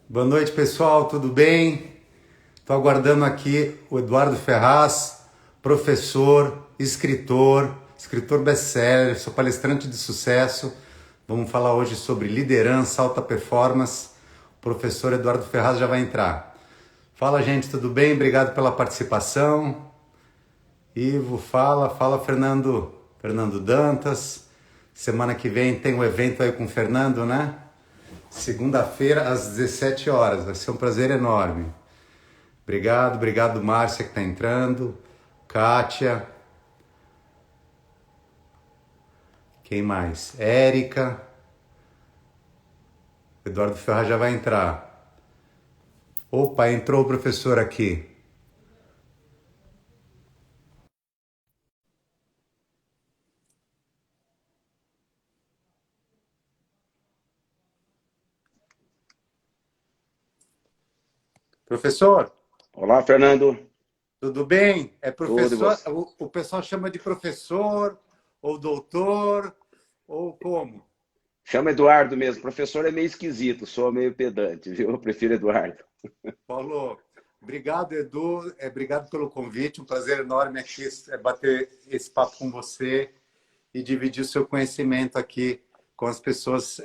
Boa noite, pessoal, tudo bem? Estou aguardando aqui o Eduardo Ferraz, professor, escritor best-seller, sou palestrante de sucesso. Vamos falar hoje sobre liderança, alta performance. O professor Eduardo Ferraz já vai entrar. Fala, gente, tudo bem? Obrigado pela participação. Ivo, fala Fernando Dantas. Semana que vem tem um evento aí com o Fernando, né? Segunda-feira, às 17 horas. Vai ser um prazer enorme. Obrigado, Márcia, que está entrando. Kátia. Quem mais? Érica. Eduardo Ferraz já vai entrar. Opa, entrou o professor aqui. Professor, Olá, Fernando. tudo bem? É Tudo e professor? você? O pessoal chama de professor, ou doutor, ou como? Chama Eduardo mesmo. Professor é meio esquisito, sou meio pedante, viu? Eu prefiro Eduardo. Paulo, obrigado, Edu. Obrigado pelo convite. Um prazer enorme aqui bater esse papo com você e dividir o seu conhecimento aqui com as pessoas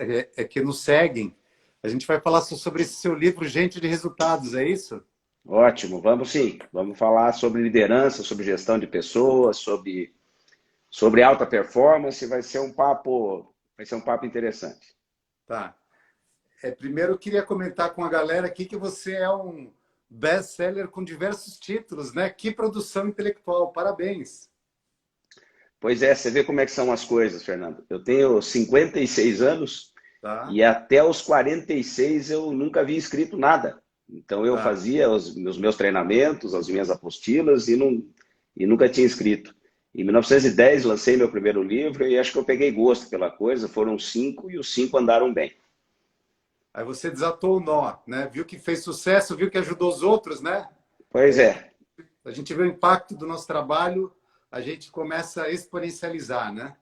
que nos seguem. A gente vai falar sobre esse seu livro, Gente de Resultados, é isso? Ótimo, vamos sim. Vamos falar sobre liderança, sobre gestão de pessoas, sobre alta performance. Vai ser um papo interessante. Tá. Primeiro, eu queria comentar com a galera aqui que você é um best-seller com diversos títulos, né? Que produção intelectual, parabéns. Pois é, você vê como é que são as coisas, Fernando. Eu tenho 56 anos Tá, e até os 46 eu nunca havia escrito nada. Então eu tá. fazia os meus treinamentos, as minhas apostilas e nunca tinha escrito. Em 1910 lancei meu primeiro livro e acho que eu peguei gosto pela coisa. Foram cinco e os cinco andaram bem. Aí você desatou o nó, né? Viu que fez sucesso, viu que ajudou os outros, né? Pois é, A gente vê o impacto do nosso trabalho, a gente começa a exponencializar, né?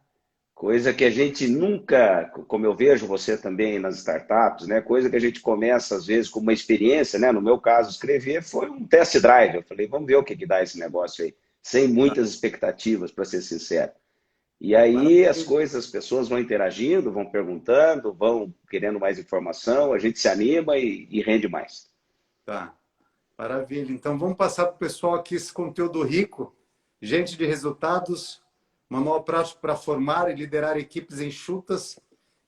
coisa que a gente nunca, como eu vejo você também nas startups, né? Coisa que a gente começa às vezes com uma experiência, né? No meu caso, escrever foi um test drive. Eu falei, vamos ver o que que dá esse negócio aí, sem Tá. muitas expectativas, para ser sincero. E aí as Maravilha. coisas, as pessoas vão interagindo, vão perguntando, vão querendo mais informação, a gente se anima e rende mais. Tá. Maravilha. Então vamos passar para o pessoal aqui esse conteúdo rico. Gente de resultados, manual prático para formar e liderar equipes enxutas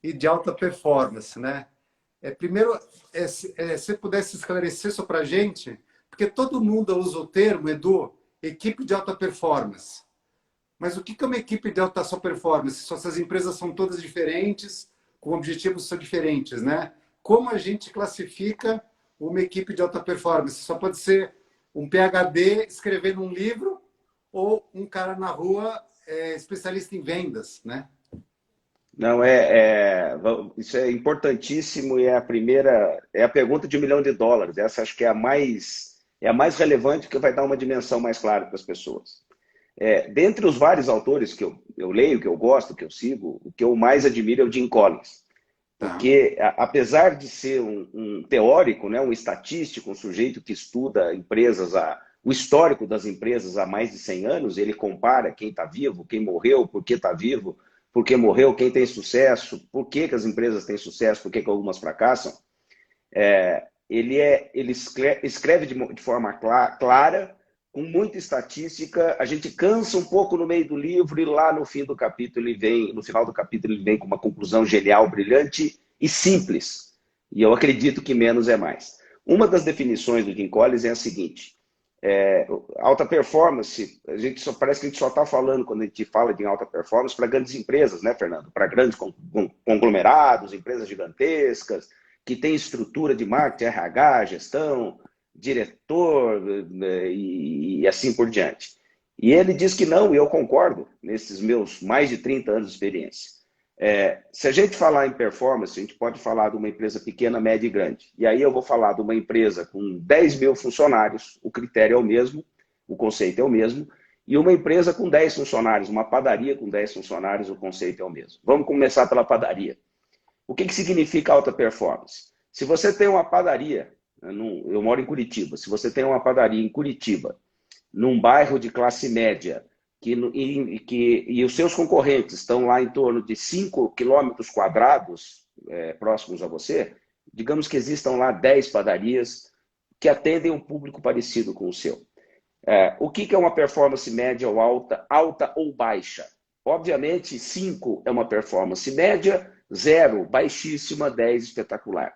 e de alta performance, né? Primeiro, se pudesse esclarecer isso para a gente, porque todo mundo usa o termo, Edu, equipe de alta performance. Mas o que é uma equipe de alta performance? Se essas empresas são todas diferentes, com objetivos são diferentes, né? Como a gente classifica uma equipe de alta performance? Só pode ser um PhD escrevendo um livro ou um cara na rua especialista em vendas, né? Não, isso é importantíssimo e é a pergunta de US$ 1 milhão. Essa acho que é a mais relevante que vai dar uma dimensão mais clara para as pessoas. Dentre os vários autores que eu leio, que eu gosto, que eu sigo, o que eu mais admiro é o Jim Collins. Tá, Porque, apesar de ser um teórico, né, um estatístico, um sujeito que estuda empresas, o histórico das empresas há mais de 100 anos, ele compara quem está vivo, quem morreu, por que está vivo, por que morreu, quem tem sucesso, por que as empresas têm sucesso, por que algumas fracassam. Ele escreve de forma clara, com muita estatística. A gente cansa um pouco no meio do livro e lá no fim do capítulo no final do capítulo ele vem com uma conclusão genial, brilhante e simples. E eu acredito que menos é mais. Uma das definições do Jim Collins é a seguinte: alta performance, parece que a gente só está falando, quando a gente fala de alta performance, para grandes empresas, né, Fernando? Para grandes conglomerados, empresas gigantescas, que têm estrutura de marketing, RH, gestão, diretor e assim por diante. E ele diz que não, e eu concordo, nesses meus mais de 30 anos de experiência. Se a gente falar em performance, a gente pode falar de uma empresa pequena, média e grande. E aí eu vou falar de uma empresa com 10 mil funcionários, o critério é o mesmo, o conceito é o mesmo, e uma empresa com 10 funcionários, uma padaria com 10 funcionários, o conceito é o mesmo. Vamos começar pela padaria. O que significa alta performance? Se você tem uma padaria, eu moro em Curitiba, se você tem uma padaria em Curitiba, num bairro de classe média, e os seus concorrentes estão lá em torno de 5 quilômetros quadrados próximos a você, digamos que existam lá 10 padarias que atendem um público parecido com o seu. O que é uma performance média ou alta, alta ou baixa? Obviamente, 5 é uma performance média, 0, baixíssima, 10, espetacular.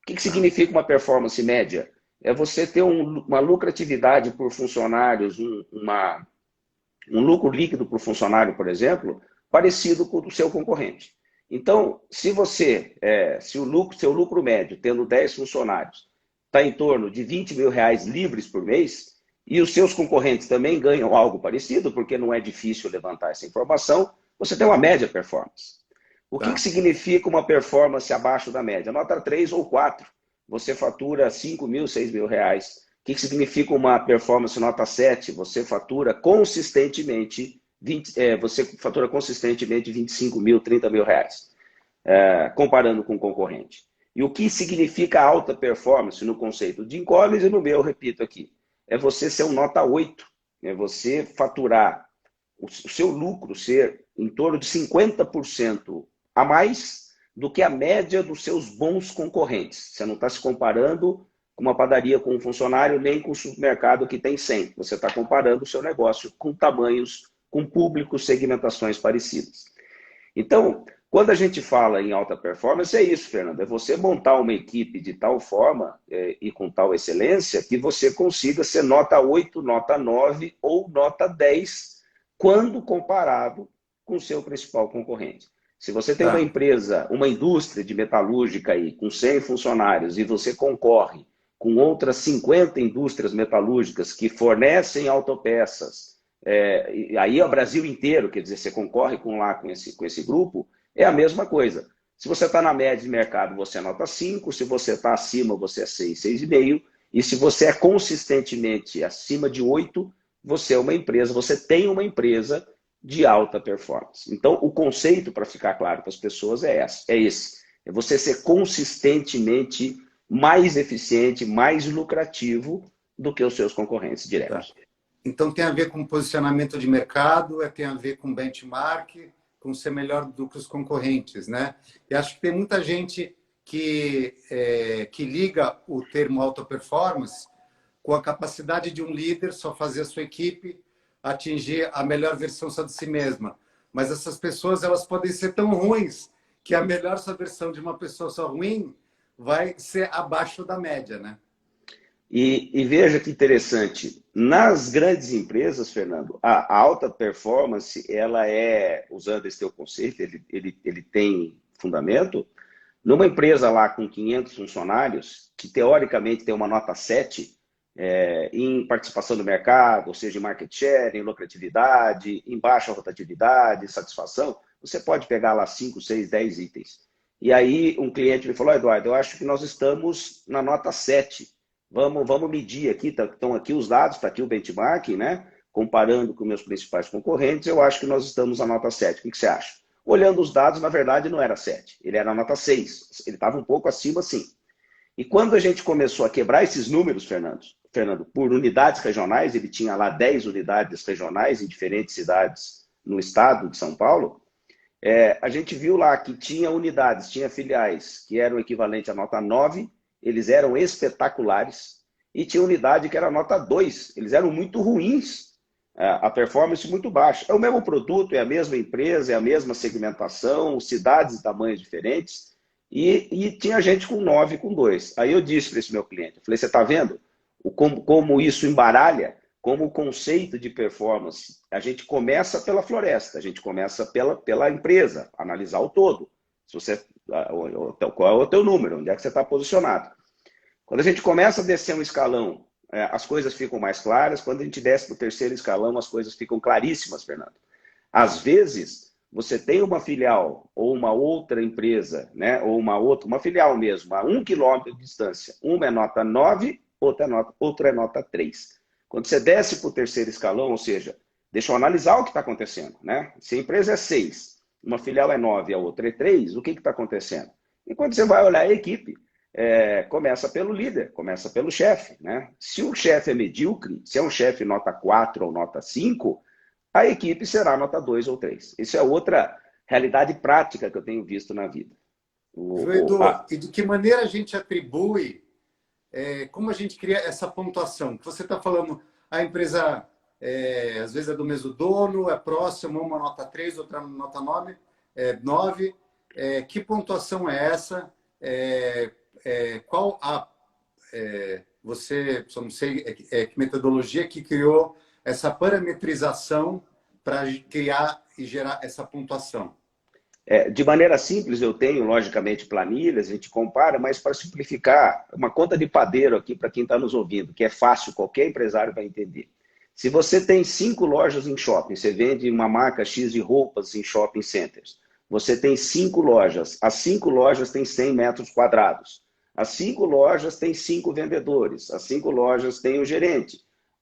O que significa uma performance média? É você ter uma lucratividade por funcionários, um lucro líquido por funcionário, por exemplo, parecido com o do seu concorrente. Então, se o seu lucro médio, tendo 10 funcionários, está em torno de R$20 mil livres por mês, e os seus concorrentes também ganham algo parecido, porque não é difícil levantar essa informação, você tem uma média performance. O que significa uma performance abaixo da média? Nota 3 ou 4. Você fatura R$5 mil, R$6 mil. O que significa uma performance nota 7? Você fatura consistentemente 25 mil, R$30 mil, comparando com o concorrente. E o que significa alta performance no conceito de Incomes e no meu, repito aqui, é você ser um nota 8, é você faturar o seu lucro ser em torno de 50% a mais do que a média dos seus bons concorrentes. Você não está se comparando com uma padaria com um funcionário, nem com um supermercado que tem 100. Você está comparando o seu negócio com tamanhos, com públicos, segmentações parecidas. Então, quando a gente fala em alta performance, é isso, Fernando. É você montar uma equipe de tal forma e com tal excelência que você consiga ser nota 8, nota 9 ou nota 10 quando comparado com o seu principal concorrente. Se você tem uma empresa, uma indústria de metalúrgica aí, com 100 funcionários e você concorre com outras 50 indústrias metalúrgicas que fornecem autopeças, aí é o Brasil inteiro, quer dizer, você concorre com esse grupo, é a mesma coisa. Se você está na média de mercado, você é nota 5, se você está acima, você é 6, 6,5, e se você é consistentemente acima de 8, você é uma empresa, você tem uma empresa de alta performance. Então, o conceito, para ficar claro para as pessoas, é esse. É você ser consistentemente mais eficiente, mais lucrativo do que os seus concorrentes diretos. Então, tem a ver com posicionamento de mercado, tem a ver com benchmark, com ser melhor do que os concorrentes, né? E acho que tem muita gente que liga o termo alta performance com a capacidade de um líder só fazer a sua equipe atingir a melhor versão só de si mesma. Mas essas pessoas, elas podem ser tão ruins que a melhor só versão de uma pessoa só ruim vai ser abaixo da média, né? E veja que interessante, nas grandes empresas, Fernando, a alta performance, ela usando esse teu conceito, ele tem fundamento. Numa empresa lá com 500 funcionários, que teoricamente tem uma nota 7, em participação no mercado, ou seja, em market share, em lucratividade, em baixa rotatividade, satisfação, você pode pegar lá 5, 6, 10 itens. E aí um cliente me falou, Eduardo, eu acho que nós estamos na nota 7. Vamos medir aqui, estão aqui os dados, está aqui o benchmark, né? Comparando com meus principais concorrentes, eu acho que nós estamos na nota 7. O que você acha? Olhando os dados, na verdade, não era 7, ele era nota 6. Ele estava um pouco acima, sim. E quando a gente começou a quebrar esses números, Fernando, por unidades regionais, ele tinha lá 10 unidades regionais em diferentes cidades no estado de São Paulo, a gente viu lá que tinha unidades, tinha filiais que eram equivalentes à nota 9, eles eram espetaculares, e tinha unidade que era nota 2, eles eram muito ruins, a performance muito baixa. É o mesmo produto, é a mesma empresa, é a mesma segmentação, cidades e tamanhos diferentes, e tinha gente com 9, com 2. Aí eu disse para esse meu cliente, eu falei, você está vendo como isso embaralha, como o conceito de performance, a gente começa pela floresta, a gente começa pela empresa, analisar o todo. Se você, qual é o teu número, onde é que você está posicionado. Quando a gente começa a descer um escalão, as coisas ficam mais claras. Quando a gente desce para o terceiro escalão, as coisas ficam claríssimas, Fernando. Às vezes, você tem uma filial ou uma outra empresa, né, ou uma filial mesmo, a 1 quilômetro de distância. Uma é nota 9, outra é nota 3. Quando você desce para o terceiro escalão, ou seja, deixa eu analisar o que está acontecendo, né? Se a empresa é 6, uma filial é 9 e a outra é 3, o que está acontecendo? E quando você vai olhar a equipe, começa pelo líder, começa pelo chefe, né? Se o chefe é medíocre, se é um chefe nota 4 ou nota 5, a equipe será nota 2 ou 3. Isso é outra realidade prática que eu tenho visto na vida. Viu, Edu? E de que maneira a gente atribui, como a gente cria essa pontuação? Que você está falando, a empresa às vezes é do mesmo dono, é próximo, uma nota 3, outra nota 9. Que pontuação é essa? Qual a... você, só não sei que metodologia que criou essa parametrização para criar e gerar essa pontuação? De maneira simples, eu tenho, logicamente, planilhas, a gente compara, mas para simplificar, uma conta de padeiro aqui para quem está nos ouvindo, que é fácil, qualquer empresário vai entender. Se você tem 5 lojas em shopping, você vende uma marca X de roupas em shopping centers, você tem 5 lojas, as 5 lojas têm 100 metros quadrados, as 5 lojas têm 5 vendedores, as 5 lojas têm o gerente,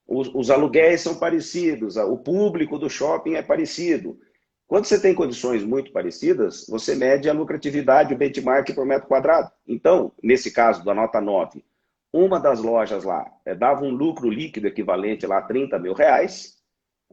os aluguéis são parecidos, o público do shopping é parecido. Quando você tem condições muito parecidas, você mede a lucratividade, o benchmark por metro quadrado. Então, nesse caso da nota 9, uma das lojas lá dava um lucro líquido equivalente lá a 30 mil reais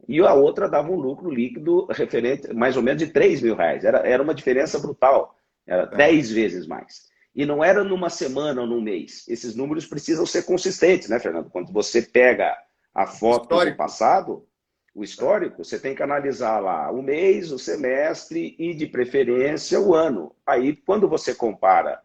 e a outra dava um lucro líquido referente mais ou menos de 3 mil reais. Era uma diferença brutal, era 10 vezes mais. E não era numa semana ou num mês. Esses números precisam ser consistentes, né, Fernando? Quando você pega a foto do passado, o histórico, você tem que analisar lá o mês, o semestre e, de preferência, o ano. Aí, quando você compara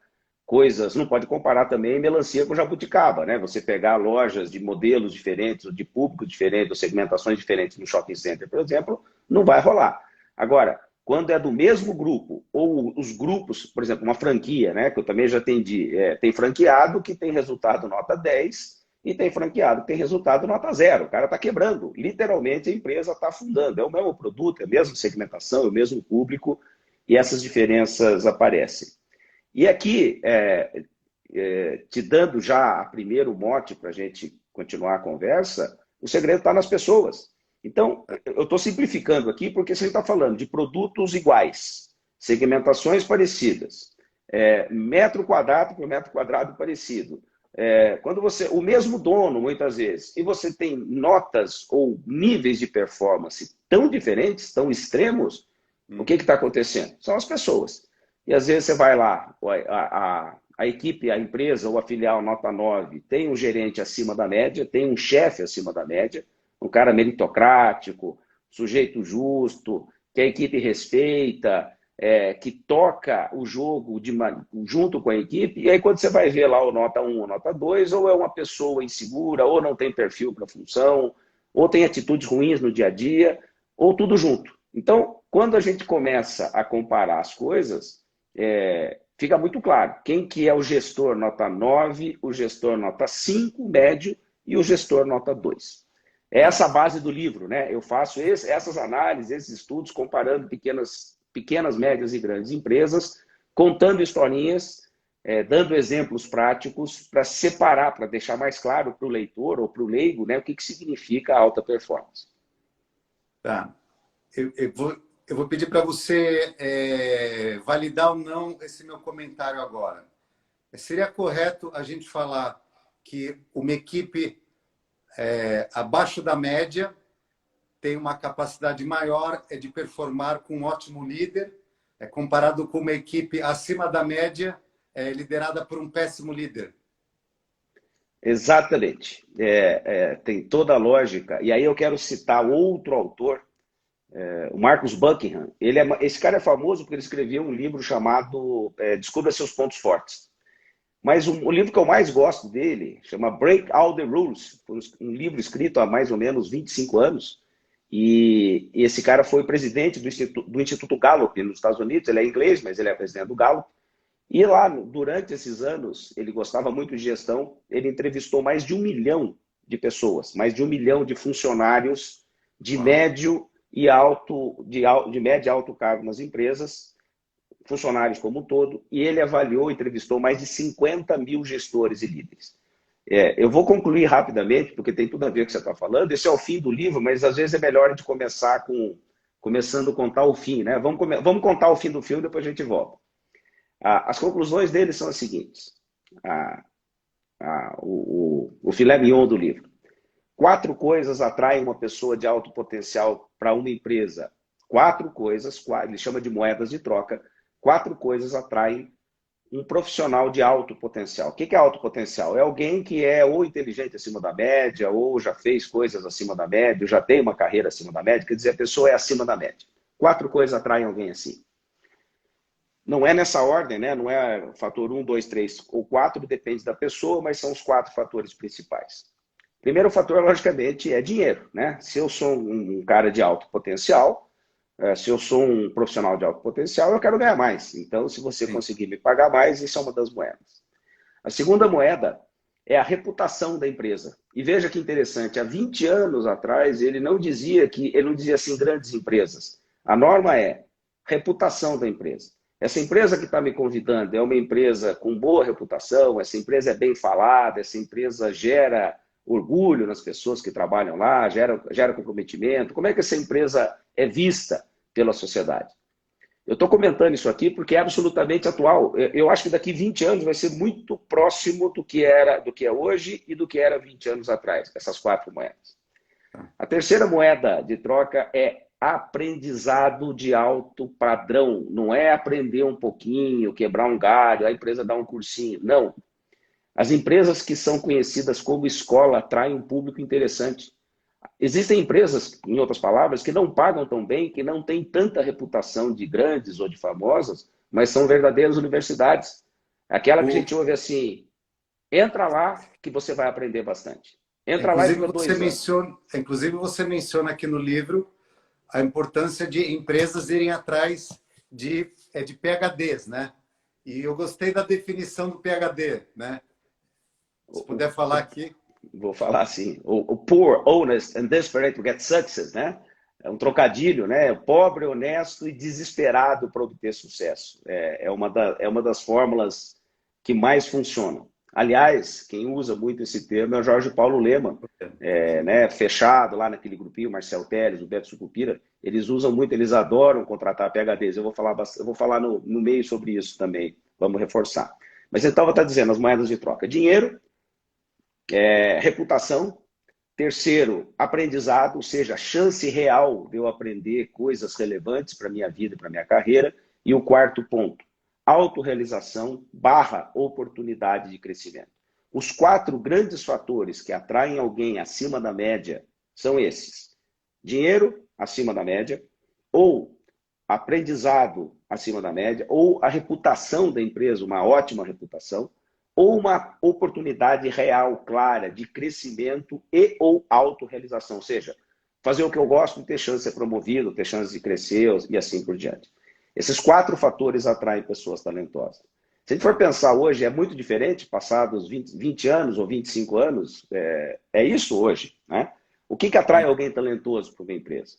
coisas, não pode comparar também melancia com jabuticaba, né? Você pegar lojas de modelos diferentes, de público diferente, ou segmentações diferentes no shopping center, por exemplo, não vai rolar. Agora, quando é do mesmo grupo, ou os grupos, por exemplo, uma franquia, né? Que eu também já atendi, tem franqueado que tem resultado nota 10, e tem franqueado que tem resultado nota 0. O cara está quebrando. Literalmente, a empresa está afundando. É o mesmo produto, é a mesma segmentação, é o mesmo público, e essas diferenças aparecem. E aqui, te dando já o primeiro mote para a gente continuar a conversa, o segredo está nas pessoas. Então, eu estou simplificando aqui porque você está falando de produtos iguais, segmentações parecidas, metro quadrado por metro quadrado parecido. Quando o mesmo dono, muitas vezes, e você tem notas ou níveis de performance tão diferentes, tão extremos, o que está acontecendo? São as pessoas. E às vezes você vai lá, a equipe, a empresa ou a filial nota 9 tem um gerente acima da média, tem um chefe acima da média, um cara meritocrático, sujeito justo, que a equipe respeita, que toca o jogo junto com a equipe, e aí quando você vai ver lá o nota 1 ou nota 2, ou é uma pessoa insegura, ou não tem perfil para função, ou tem atitudes ruins no dia a dia, ou tudo junto. Então, quando a gente começa a comparar as coisas, fica muito claro quem que é o gestor nota 9, o gestor nota 5, médio, e o gestor nota 2. É essa a base do livro, né? Eu faço essas análises, esses estudos, comparando pequenas, médias e grandes empresas, contando historinhas, dando exemplos práticos para separar, para deixar mais claro para o leitor ou para o leigo, né, o que significa alta performance. Tá. Eu vou pedir para você validar ou não esse meu comentário agora. Seria correto a gente falar que uma equipe abaixo da média tem uma capacidade maior de performar com um ótimo líder, comparado com uma equipe acima da média, liderada por um péssimo líder? Exatamente. Tem toda a lógica. E aí eu quero citar outro autor, o Marcus Buckingham. Esse cara é famoso porque ele escreveu um livro chamado Descubra Seus Pontos Fortes. Mas o livro que eu mais gosto dele chama Break All the Rules. Foi um livro escrito há mais ou menos 25 anos. E esse cara foi presidente do Instituto Gallup nos Estados Unidos. Ele é inglês, mas ele é presidente do Gallup. E lá, durante esses anos, ele gostava muito de gestão. Ele entrevistou mais de 1 milhão de pessoas, mais de 1 milhão de funcionários de médio e alto, de médio e alto cargo nas empresas, funcionários como um todo, e ele avaliou, entrevistou mais de 50 mil gestores e líderes. Eu vou concluir rapidamente, porque tem tudo a ver com o que você está falando. Esse é o fim do livro, mas às vezes é melhor a gente começar começando a contar o fim, né? Vamos contar o fim do filme, depois a gente volta. As conclusões dele são as seguintes. a, o filé mignon do livro. 4 coisas atraem uma pessoa de alto potencial para uma empresa. 4 coisas, ele chama de moedas de troca. 4 coisas atraem um profissional de alto potencial. O que é alto potencial? É alguém que é ou inteligente acima da média, ou já fez coisas acima da média, ou já tem uma carreira acima da média, quer dizer, a pessoa é acima da média. 4 coisas atraem alguém assim. Não é nessa ordem, né? Não é fator 1, 2, 3 ou 4, depende da pessoa, mas são os 4 fatores principais. Primeiro fator, logicamente, é dinheiro, né? Se eu sou um cara de alto potencial, se eu sou um profissional de alto potencial, eu quero ganhar mais. Então, se você Sim. conseguir me pagar mais, isso é uma das moedas. A segunda moeda é a reputação da empresa. E veja que interessante, há 20 anos atrás, ele não dizia assim grandes empresas. A norma é reputação da empresa. Essa empresa que está me convidando é uma empresa com boa reputação, essa empresa é bem falada, essa empresa gera orgulho nas pessoas que trabalham lá, gera comprometimento. Como é que essa empresa é vista pela sociedade? Eu estou comentando isso aqui porque é absolutamente atual. Eu acho que daqui 20 anos vai ser muito próximo do que é hoje e do que era 20 anos atrás, essas 4 moedas. A terceira moeda de troca é aprendizado de alto padrão. Não é aprender um pouquinho, quebrar um galho, a empresa dá um cursinho. Não. As empresas que são conhecidas como escola atraem um público interessante. Existem empresas, em outras palavras, que não pagam tão bem, que não têm tanta reputação de grandes ou de famosas, mas são verdadeiras universidades. Aquela que a gente ouve assim, entra lá que você vai aprender bastante. Entra lá e fica 2 anos. Inclusive, você menciona aqui no livro a importância de empresas irem atrás de PhDs, né? E eu gostei da definição do PhD, né? Se puder falar aqui. Vou falar assim, o poor, honest and desperate to get success, né? É um trocadilho, né? Pobre, honesto e desesperado para obter sucesso. É uma das fórmulas que mais funcionam. Aliás, quem usa muito esse termo é o Jorge Paulo Lemann, né? Fechado lá naquele grupinho, Marcel Telles, o Beto Sucupira, eles usam muito, eles adoram contratar PhDs. Eu vou falar no meio sobre isso também, vamos reforçar. Mas então, eu vou estar dizendo, as moedas de troca. Dinheiro, reputação. Terceiro, aprendizado, ou seja, a chance real de eu aprender coisas relevantes para a minha vida, para a minha carreira. E o quarto ponto, autorrealização / oportunidade de crescimento. Os 4 grandes fatores que atraem alguém acima da média são esses. Dinheiro acima da média, ou aprendizado acima da média, ou a reputação da empresa, uma ótima reputação, ou uma oportunidade real, clara, de crescimento e ou autorrealização. Ou seja, fazer o que eu gosto, ter chance de ser promovido, ter chance de crescer e assim por diante. Esses 4 fatores atraem pessoas talentosas. Se a gente for pensar hoje, é muito diferente, passados 20 anos ou 25 anos, é isso hoje, né? O que atrai alguém talentoso para uma empresa?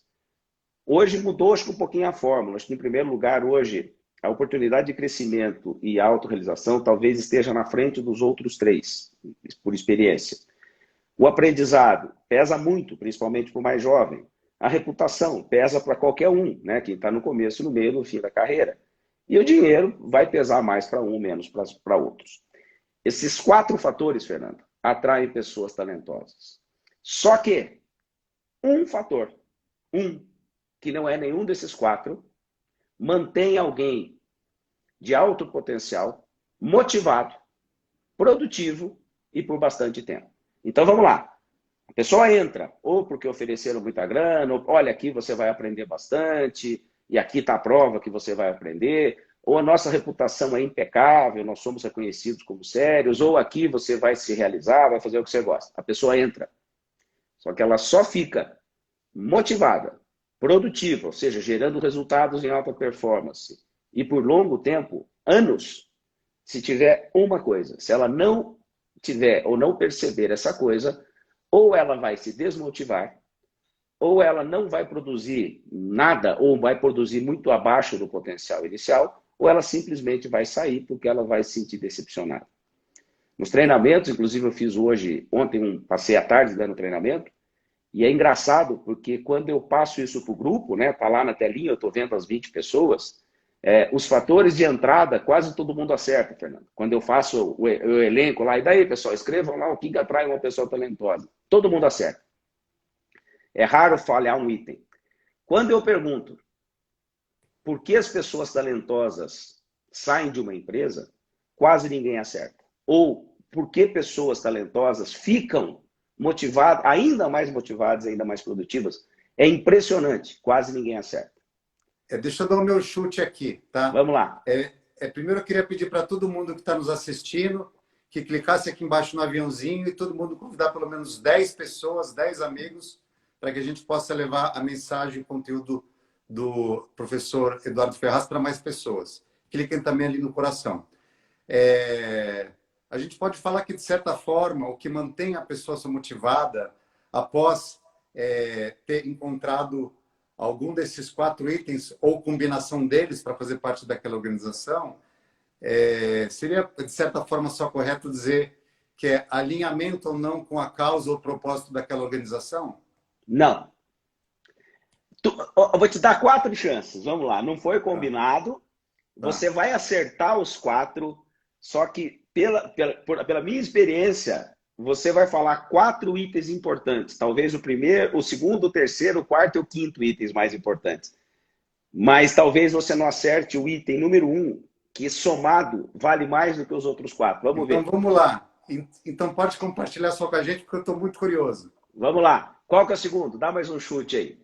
Hoje mudou, acho que um pouquinho a fórmula. Acho que, em primeiro lugar, hoje, a oportunidade de crescimento e autorrealização talvez esteja na frente dos outros 3, por experiência. O aprendizado pesa muito, principalmente para o mais jovem. A reputação pesa para qualquer um, né? Quem está no começo, no meio, no fim da carreira. E o dinheiro vai pesar mais para um, menos para outros. Esses 4 fatores, Fernando, atraem pessoas talentosas. Só que um fator, que não é nenhum desses 4, mantém alguém de alto potencial, motivado, produtivo e por bastante tempo. Então vamos lá. A pessoa entra, ou porque ofereceram muita grana, ou olha, aqui você vai aprender bastante, e aqui está a prova que você vai aprender, ou a nossa reputação é impecável, nós somos reconhecidos como sérios, ou aqui você vai se realizar, vai fazer o que você gosta. A pessoa entra. Só que ela só fica motivada, produtiva, ou seja, gerando resultados em alta performance, e por longo tempo, anos, se tiver uma coisa. Se ela não tiver ou não perceber essa coisa, ou ela vai se desmotivar, ou ela não vai produzir nada, ou vai produzir muito abaixo do potencial inicial, ou ela simplesmente vai sair porque ela vai se sentir decepcionada. Nos treinamentos, inclusive eu fiz ontem passei a tarde dando treinamento, e é engraçado porque quando eu passo isso para o grupo, né, tá lá na telinha, eu estou vendo as 20 pessoas, Os fatores de entrada, quase todo mundo acerta, Fernando. Quando eu faço o elenco lá, e daí, pessoal, escrevam lá o que atrai uma pessoa talentosa. Todo mundo acerta. É raro falhar um item. Quando eu pergunto por que as pessoas talentosas saem de uma empresa, quase ninguém acerta. Ou por que pessoas talentosas ficam motivadas, ainda mais motivadas, ainda mais produtivas, é impressionante, quase ninguém acerta. Deixa eu dar o meu chute aqui, tá? Vamos lá. Primeiro eu queria pedir para todo mundo que está nos assistindo que clicasse aqui embaixo no aviãozinho e todo mundo convidar pelo menos 10 pessoas, 10 amigos, para que a gente possa levar a mensagem e o conteúdo do professor Eduardo Ferraz para mais pessoas. Cliquem também ali no coração. A gente pode falar que, de certa forma, o que mantém a pessoa motivada após ter encontrado algum desses 4 itens ou combinação deles para fazer parte daquela organização, seria, de certa forma, só correto dizer que é alinhamento ou não com a causa ou propósito daquela organização? Não. Eu vou te dar 4 chances. Vamos lá. Não foi combinado. Você vai acertar os 4, só que pela minha experiência, você vai falar 4 itens importantes. Talvez o primeiro, o segundo, o terceiro, o quarto e o quinto itens mais importantes. Mas talvez você não acerte o item número 1, que somado vale mais do que os outros 4. Vamos ver. Então vamos lá. Então pode compartilhar só com a gente, porque eu estou muito curioso. Vamos lá. Qual que é o segundo? Dá mais um chute aí.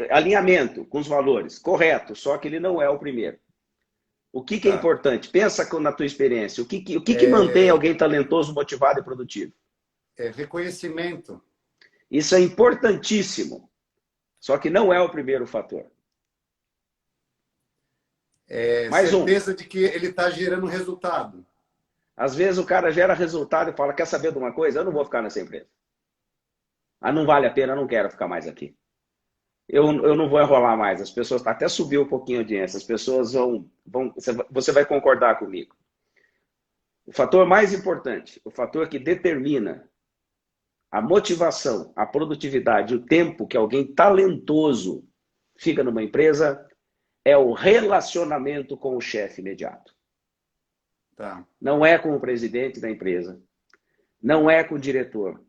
Alinhamento com os valores. Correto, só que ele não é o primeiro. O que é importante? Pensa na tua experiência. O que mantém alguém talentoso, motivado e produtivo? Reconhecimento. Isso é importantíssimo. Só que não é o primeiro fator. Mais certeza de que ele está gerando resultado. Às vezes o cara gera resultado e fala, quer saber de uma coisa? Eu não vou ficar nessa empresa. Não vale a pena, eu não quero ficar mais aqui. Eu não vou enrolar mais. As pessoas, até subiu um pouquinho a audiência, as pessoas você vai concordar comigo. O fator mais importante, o fator que determina a motivação, a produtividade, o tempo que alguém talentoso fica numa empresa é o relacionamento com o chefe imediato. Não é com o presidente da empresa, não é com o diretor,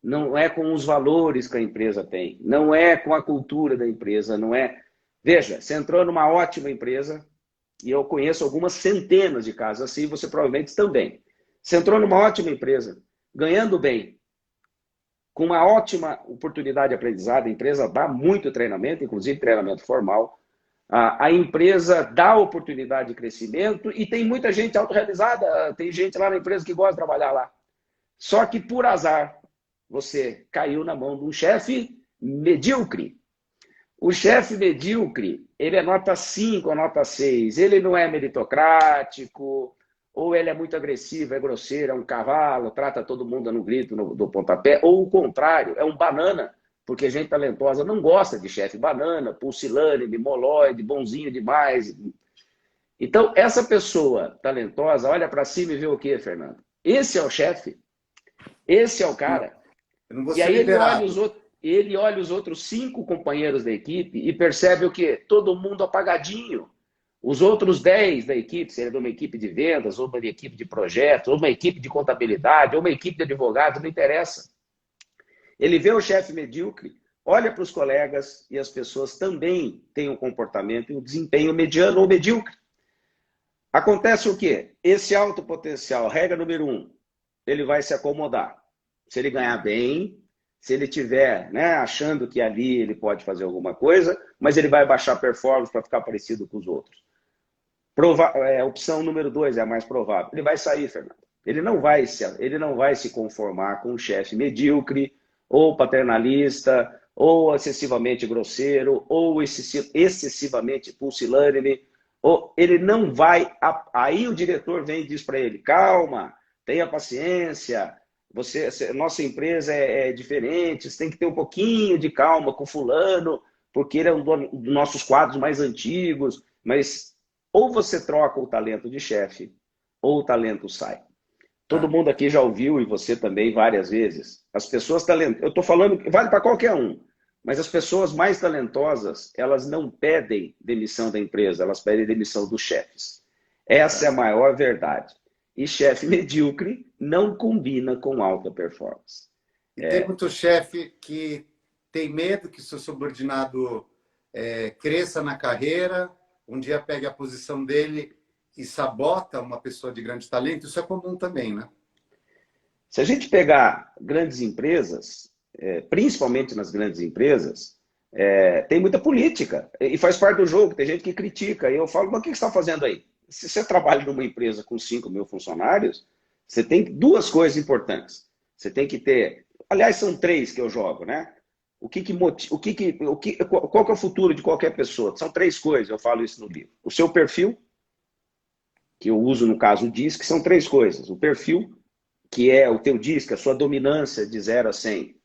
não é com os valores que a empresa tem, não é com a cultura da empresa, não é... Veja, você entrou numa ótima empresa, e eu conheço algumas centenas de casos assim, você provavelmente também. Você entrou numa ótima empresa, ganhando bem, com uma ótima oportunidade de aprendizado, a empresa dá muito treinamento, inclusive treinamento formal, a empresa dá oportunidade de crescimento e tem muita gente autorrealizada, tem gente lá na empresa que gosta de trabalhar lá. Só que, por azar, você caiu na mão de um chefe medíocre. O chefe medíocre, ele é nota 5 ou nota 6, ele não é meritocrático, ou ele é muito agressivo, é grosseiro, é um cavalo, trata todo mundo no grito, do pontapé, ou o contrário, é um banana, porque gente talentosa não gosta de chefe banana, pusilânime, moloide, bonzinho demais. Então, essa pessoa talentosa olha para cima e vê o quê, Fernando? Esse é o chefe, esse é o cara. E aí ele olha os outros 5 companheiros da equipe e percebe o quê? Todo mundo apagadinho. Os outros 10 da equipe, seja de uma equipe de vendas, ou uma equipe de projetos, ou uma equipe de contabilidade, ou uma equipe de advogados, não interessa. Ele vê o chefe medíocre, olha para os colegas e as pessoas também têm um comportamento e um desempenho mediano ou medíocre. Acontece o quê? Esse alto potencial, regra número 1, ele vai se acomodar. Se ele ganhar bem, se ele estiver achando que ali ele pode fazer alguma coisa, mas ele vai baixar performance para ficar parecido com os outros. Opção número 2 é a mais provável. Ele vai sair, Fernando. Ele não vai se conformar com um chefe medíocre, ou paternalista, ou excessivamente grosseiro, ou excessivamente pusilânime. Ou ele não vai... Aí o diretor vem e diz para ele, calma, tenha paciência, nossa empresa é diferente, você tem que ter um pouquinho de calma com fulano, porque ele é um dos nossos quadros mais antigos, mas ou você troca o talento de chefe, ou o talento sai. Todo mundo aqui já ouviu, e você também várias vezes, as pessoas talentosas, eu estou falando, vale para qualquer um, Mas as pessoas mais talentosas, elas não pedem demissão da empresa, elas pedem demissão dos chefes. Essa é a maior verdade. E chefe medíocre não combina com alta performance. E tem muito chefe que tem medo que seu subordinado cresça na carreira, um dia pegue a posição dele e sabota uma pessoa de grande talento. Isso é comum também, né? Se a gente pegar grandes empresas, principalmente nas grandes empresas, tem muita política. E faz parte do jogo. Tem gente que critica. E eu falo, mas o que você está fazendo aí? Se você trabalha numa empresa com 5.000 funcionários, você tem duas coisas importantes. Você tem que ter... Aliás, são três que eu jogo, né? Qual que é o futuro de qualquer pessoa? São três coisas, eu falo isso no livro. O seu perfil, que eu uso no caso o DISC, são três coisas. O perfil, que é o teu DISC, a sua dominância de 0 a 100.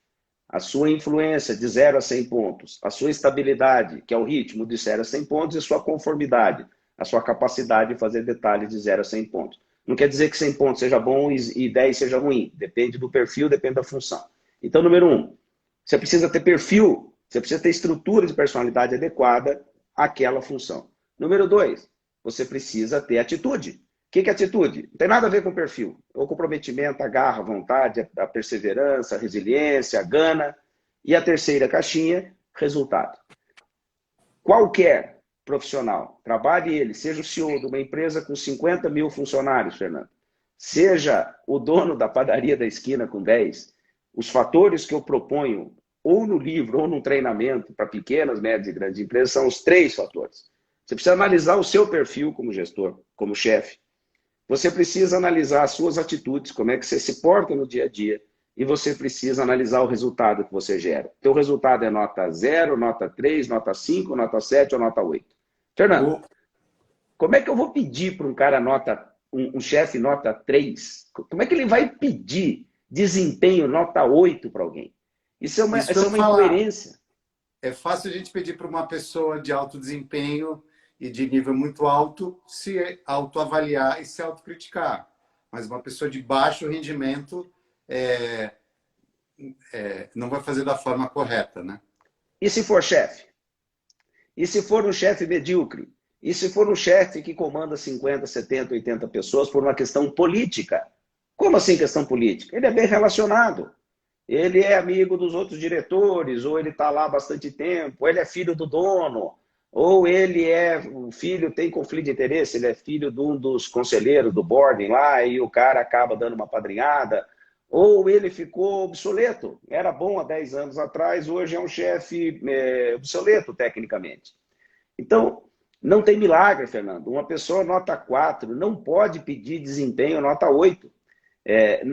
A sua influência de 0 a 100 pontos. A sua estabilidade, que é o ritmo de 0 a 100 pontos. E a sua conformidade, a sua capacidade de fazer detalhes de 0 a 100 pontos. Não quer dizer que 100 pontos seja bom e 10 seja ruim. Depende do perfil, depende da função. Então, número 1, você precisa ter perfil, você precisa ter estrutura de personalidade adequada àquela função. Número 2, você precisa ter atitude. O que é atitude? Não tem nada a ver com perfil. O comprometimento, a garra, a vontade, a perseverança, a resiliência, a gana. E a terceira caixinha, resultado. Qualquer profissional, trabalhe ele, seja o CEO de uma empresa com 50.000 funcionários, Fernando, seja o dono da padaria da esquina com 10, os fatores que eu proponho, ou no livro, ou no treinamento, para pequenas, médias e grandes empresas, são os 3 fatores. Você precisa analisar o seu perfil como gestor, como chefe. Você precisa analisar as suas atitudes, como é que você se porta no dia a dia. E você precisa analisar o resultado que você gera. Teu resultado é nota 0, nota 3, nota 5, nota 7 ou nota 8. Fernando, como é que eu vou pedir para um cara um chefe nota 3? Como é que ele vai pedir desempenho nota 8 para alguém? Isso é uma incoerência. É fácil a gente pedir para uma pessoa de alto desempenho e de nível muito alto se autoavaliar e se autocriticar. Mas uma pessoa de baixo rendimento não vai fazer da forma correta, né? E se for chefe? E se for um chefe medíocre? E se for um chefe que comanda 50, 70, 80 pessoas por uma questão política? Como assim questão política? Ele é bem relacionado. Ele é amigo dos outros diretores, ou ele está lá há bastante tempo, ou ele é filho do dono, ou o filho tem conflito de interesse, ele é filho de um dos conselheiros do boarding lá, e o cara acaba dando uma padrinhada, ou ele ficou obsoleto, era bom há 10 anos atrás, hoje é um chefe obsoleto tecnicamente. Então, não tem milagre, Fernando. Uma pessoa nota 4 não pode pedir desempenho nota 8.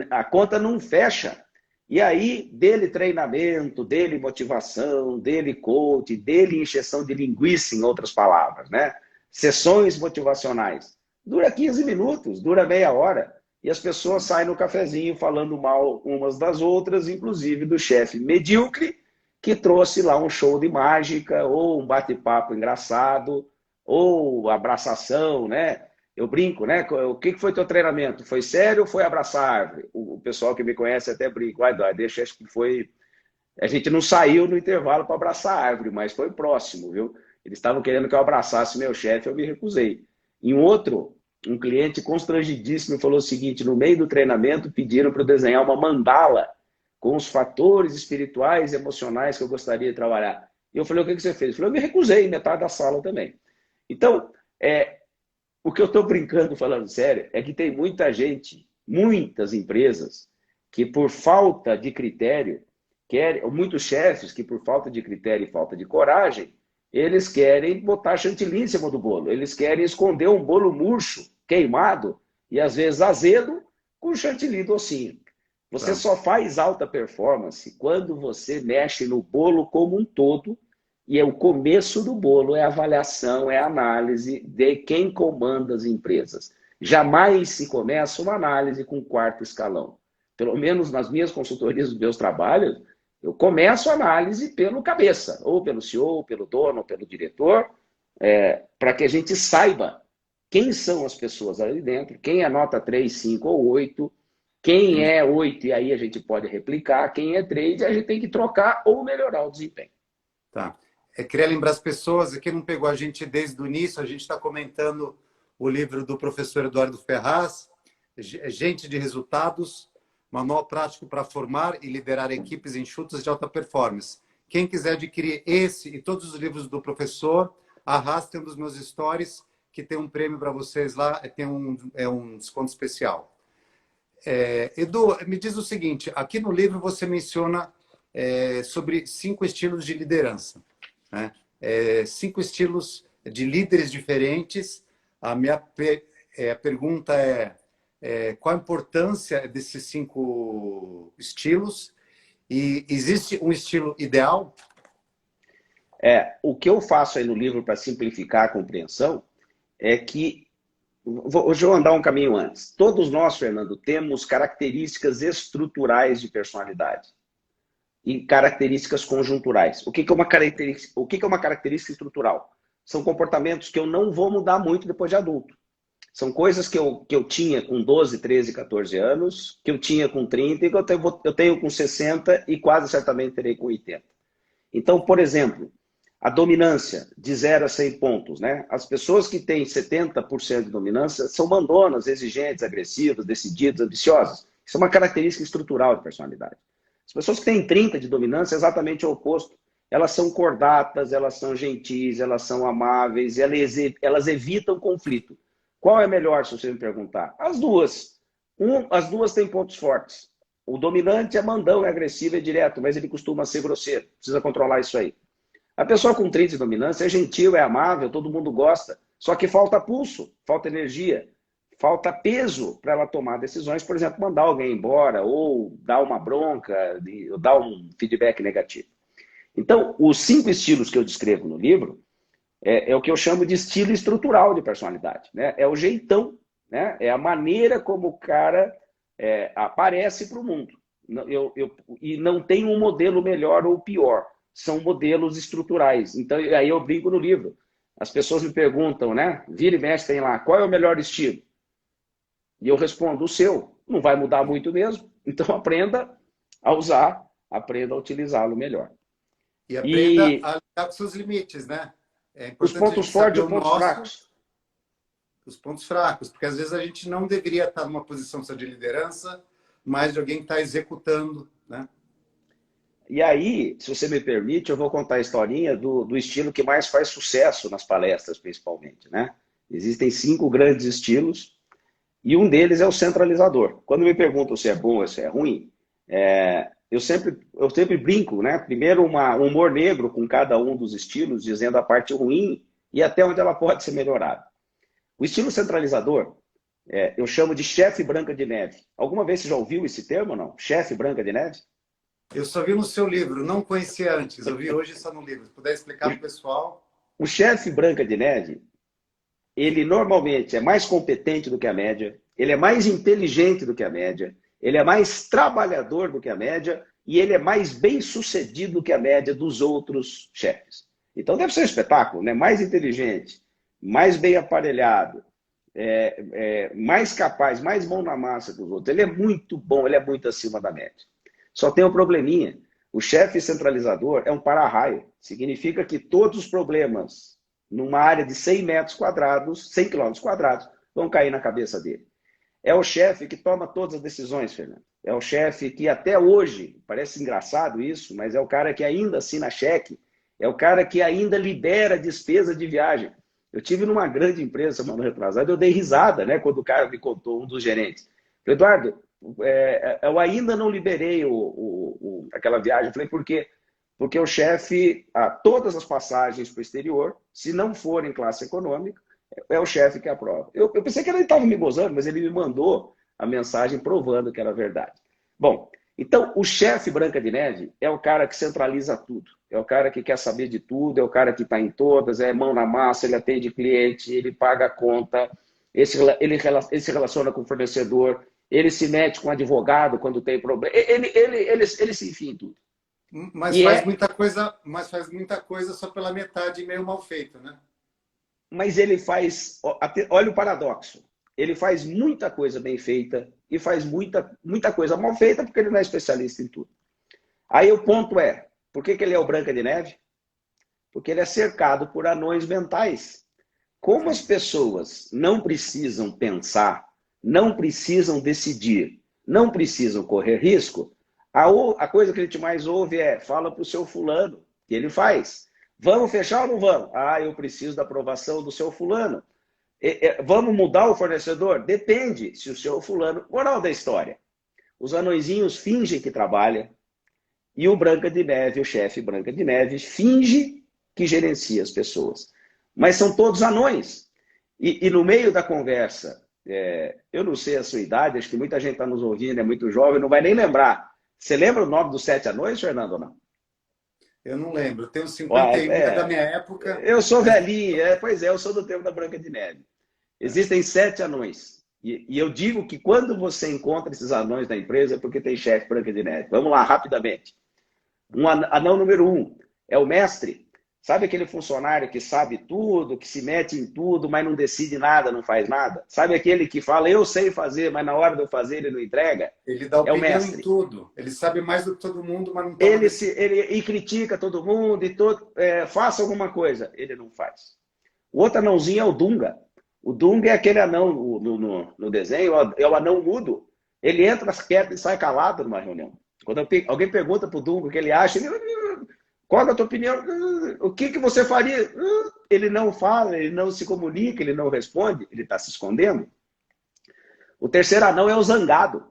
A conta não fecha. E aí, dele treinamento, dele motivação, dele coach, dele encheção de linguiça, em outras palavras, né? Sessões motivacionais. Dura 15 minutos, dura meia hora. E as pessoas saem no cafezinho falando mal umas das outras, inclusive do chefe medíocre, que trouxe lá um show de mágica, ou um bate-papo engraçado, ou abraçação, né? Eu brinco, né? O que foi teu treinamento? Foi sério ou foi abraçar a árvore? O pessoal que me conhece até brinca. Deixa, acho que foi... A gente não saiu no intervalo para abraçar a árvore, mas foi próximo, viu? Eles estavam querendo que eu abraçasse meu chefe, eu me recusei. Em outro, um cliente constrangidíssimo falou o seguinte, no meio do treinamento pediram para eu desenhar uma mandala com os fatores espirituais e emocionais que eu gostaria de trabalhar. E eu falei, o que você fez? Eu falei, eu me recusei, metade da sala também. Então, o que eu estou brincando, falando sério, é que tem muita gente, muitas empresas, que por falta de critério, muitos chefes que por falta de critério e falta de coragem, eles querem botar chantilly em cima do bolo. Eles querem esconder um bolo murcho, queimado, e às vezes azedo, com chantilly docinho. Você só faz alta performance quando você mexe no bolo como um todo. E o começo do bolo é a avaliação, é a análise de quem comanda as empresas. Jamais se começa uma análise com 4º escalão. Pelo menos nas minhas consultorias, dos meus trabalhos, eu começo a análise pelo cabeça, ou pelo CEO, pelo dono, ou pelo diretor, para que a gente saiba quem são as pessoas ali dentro, quem é nota 3, 5 ou 8, quem é 8 e aí a gente pode replicar, quem é 3 e a gente tem que trocar ou melhorar o desempenho. Tá. Queria lembrar as pessoas, quem não pegou a gente desde o início, a gente está comentando o livro do professor Eduardo Ferraz, Gente de Resultados, Manual Prático para Formar e Liderar Equipes Enxutas de Alta Performance. Quem quiser adquirir esse e todos os livros do professor, arrastem um dos meus stories, que tem um prêmio para vocês lá, tem um desconto especial. Edu, me diz o seguinte, aqui no livro você menciona sobre 5 estilos de liderança, né? 5 estilos de líderes diferentes. A minha pergunta qual a importância desses 5 estilos? E existe um estilo ideal? O que eu faço aí no livro para simplificar a compreensão é que, hoje eu vou andar um caminho antes. Todos nós, Fernando, temos características estruturais de personalidade e características conjunturais. O que é uma característica estrutural? São comportamentos que eu não vou mudar muito depois de adulto. São coisas que eu tinha com 12, 13, 14 anos, que eu tinha com 30 e que eu tenho com 60 e quase certamente terei com 80. Então, por exemplo, a dominância de 0 a 100 pontos, né? As pessoas que têm 70% de dominância são mandonas, exigentes, agressivas, decididas, ambiciosas. Isso é uma característica estrutural de personalidade. As pessoas que têm 30 de dominância é exatamente o oposto. Elas são cordatas, elas são gentis, elas são amáveis, elas evitam conflito. Qual é melhor, se você me perguntar? As duas. As duas têm pontos fortes. O dominante é mandão, é agressivo, é direto, mas ele costuma ser grosseiro. Precisa controlar isso aí. A pessoa com 30 de dominância é gentil, é amável, todo mundo gosta. Só que falta pulso, falta energia, falta peso para ela tomar decisões. Por exemplo, mandar alguém embora, ou dar uma bronca, ou dar um feedback negativo. Então, os 5 estilos que eu descrevo no livro é o que eu chamo de estilo estrutural de personalidade, né? É o jeitão, né? É a maneira como o cara aparece para o mundo. E não tem um modelo melhor ou pior. São modelos estruturais. Então, aí eu brinco no livro. As pessoas me perguntam, né? Vira e mexe, tem lá, qual é o melhor estilo? E eu respondo, o seu. Não vai mudar muito mesmo. Então, aprenda a usar, aprenda a utilizá-lo melhor. E aprenda a lidar com seus limites, né? É os importante pontos fortes e os pontos fracos. Os pontos fracos, porque às vezes a gente não deveria estar numa posição só de liderança, mas de alguém que está executando, né? E aí, se você me permite, eu vou contar a historinha do estilo que mais faz sucesso nas palestras, principalmente, né? Existem 5 grandes estilos e um deles é o centralizador. Quando me perguntam se é bom ou se é ruim, eu sempre brinco, né? Primeiro, um humor negro com cada um dos estilos, dizendo a parte ruim e até onde ela pode ser melhorada. O estilo centralizador, eu chamo de chefe Branca de Neve. Alguma vez você já ouviu esse termo ou não? Chefe Branca de Neve? Eu só vi no seu livro, não conhecia antes. Eu vi hoje só no livro. Se puder explicar para o pessoal. O chefe Branca de Neve, ele normalmente é mais competente do que a média, ele é mais inteligente do que a média, ele é mais trabalhador do que a média e ele é mais bem-sucedido do que a média dos outros chefes. Então deve ser um espetáculo, né? Mais inteligente, mais bem aparelhado, mais capaz, mais mão na massa que os outros. Ele é muito bom, ele é muito acima da média. Só tem um probleminha. O chefe centralizador é um para-raio. Significa que todos os problemas numa área de 100 metros quadrados, 100 quilômetros quadrados, vão cair na cabeça dele. É o chefe que toma todas as decisões, Fernando. É o chefe que até hoje, parece engraçado isso, mas é o cara que ainda assina cheque, é o cara que ainda libera despesa de viagem. Eu tive numa grande empresa semana retrasada, eu dei risada, né, quando o cara me contou, um dos gerentes. Falei, Eduardo, eu ainda não liberei aquela viagem. Eu falei, por quê? Porque o chefe, todas as passagens para o exterior, se não for em classe econômica, é o chefe que aprova. Eu pensei que ele estava me gozando, mas ele me mandou a mensagem provando que era verdade. Bom, então o chefe Branca de Neve é o cara que centraliza tudo. É o cara que quer saber de tudo, é o cara que está em todas, é mão na massa, ele atende cliente, ele paga a conta, ele se relaciona com o fornecedor, ele se mete com o advogado quando tem problema, ele se enfia em tudo. Mas faz muita coisa só pela metade, meio mal feito, né? Mas ele faz, olha o paradoxo, ele faz muita coisa bem feita e faz muita coisa mal feita porque ele não é especialista em tudo. Aí o ponto é, por que ele é o Branca de Neve? Porque ele é cercado por anões mentais. Como as pessoas não precisam pensar, não precisam decidir, não precisam correr risco, a coisa que a gente mais ouve é: fala para o seu fulano, que ele faz. Vamos fechar ou não vamos? Ah, eu preciso da aprovação do seu fulano. Vamos mudar o fornecedor? Depende, se o seu fulano... Moral da história: os anõezinhos fingem que trabalham e o Branca de Neve, o chefe Branca de Neve, finge que gerencia as pessoas. Mas são todos anões. E no meio da conversa, eu não sei a sua idade, acho que muita gente está nos ouvindo, é muito jovem, não vai nem lembrar. Você lembra o nome dos 7 anões, Fernando, ou não? Eu não lembro. Eu tenho 51, é da minha época. Eu sou velhinho, pois é, eu sou do tempo da Branca de Neve. Existem 7 anões. E eu digo que quando você encontra esses anões na empresa é porque tem chefe Branca de Neve. Vamos lá, rapidamente. Anão número 1 é o mestre. Sabe aquele funcionário que sabe tudo, que se mete em tudo, mas não decide nada, não faz nada? Sabe aquele que fala: eu sei fazer, mas na hora de eu fazer ele não entrega? Ele dá opinião em tudo. Ele sabe mais do que todo mundo, mas não toma ele critica todo mundo e faça alguma coisa. Ele não faz. O outro anãozinho é o Dunga. O Dunga é aquele anão no desenho, é o anão mudo. Ele entra quieto e sai calado numa reunião. Quando alguém pergunta para o Dunga o que ele acha, ele... Qual é a tua opinião? O que você faria? Ele não fala, ele não se comunica, ele não responde, ele está se escondendo. O terceiro anão é o zangado.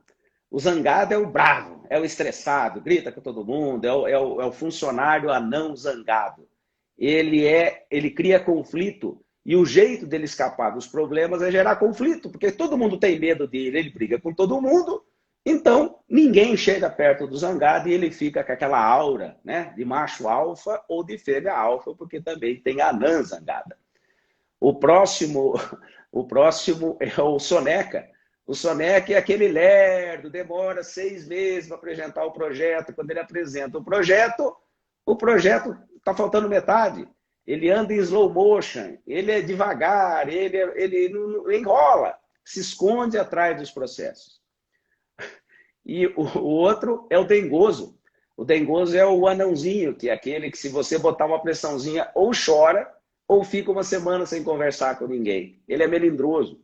O zangado é o bravo, é o estressado, grita com todo mundo, é o funcionário anão zangado. Ele cria conflito e o jeito dele escapar dos problemas é gerar conflito, porque todo mundo tem medo dele, ele briga com todo mundo. Então, ninguém chega perto do zangado e ele fica com aquela aura, né, de macho alfa ou de fêmea alfa, porque também tem a anã zangada. O próximo é o soneca. O soneca é aquele lerdo, demora 6 meses para apresentar o projeto. Quando ele apresenta o projeto está faltando metade. Ele anda em slow motion, ele é devagar, ele enrola, se esconde atrás dos processos. E o outro é o dengoso. O dengoso é o anãozinho, que é aquele que, se você botar uma pressãozinha, ou chora, ou fica uma semana sem conversar com ninguém. Ele é melindroso.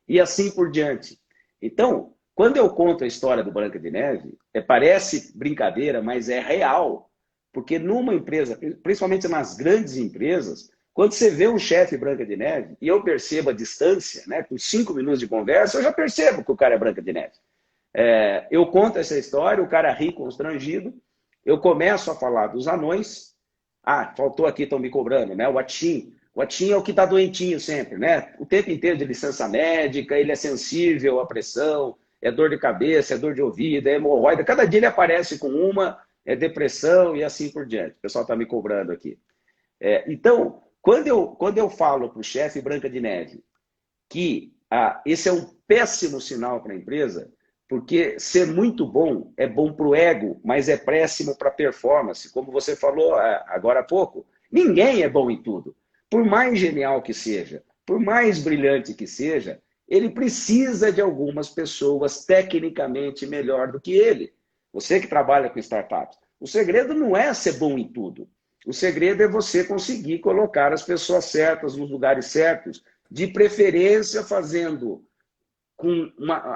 E assim por diante. Então, quando eu conto a história do Branca de Neve, parece brincadeira, mas é real. Porque numa empresa, principalmente nas grandes empresas, quando você vê um chefe Branca de Neve, e eu percebo a distância, né, com 5 minutos de conversa, eu já percebo que o cara é Branca de Neve. Eu conto essa história, o cara ri constrangido, eu começo a falar dos anões. Faltou aqui, estão me cobrando, né? O Atim. O Atim é o que está doentinho sempre, né? O tempo inteiro de licença médica, ele é sensível à pressão, é dor de cabeça, é dor de ouvido, é hemorroida. Cada dia ele aparece com é depressão e assim por diante. O pessoal está me cobrando aqui. Então, quando eu falo para o chefe Branca de Neve que esse é um péssimo sinal para a empresa, porque ser muito bom é bom para o ego, mas é péssimo para a performance. Como você falou agora há pouco, ninguém é bom em tudo. Por mais genial que seja, por mais brilhante que seja, ele precisa de algumas pessoas tecnicamente melhor do que ele. Você que trabalha com startups, o segredo não é ser bom em tudo. O segredo é você conseguir colocar as pessoas certas nos lugares certos, de preferência fazendo com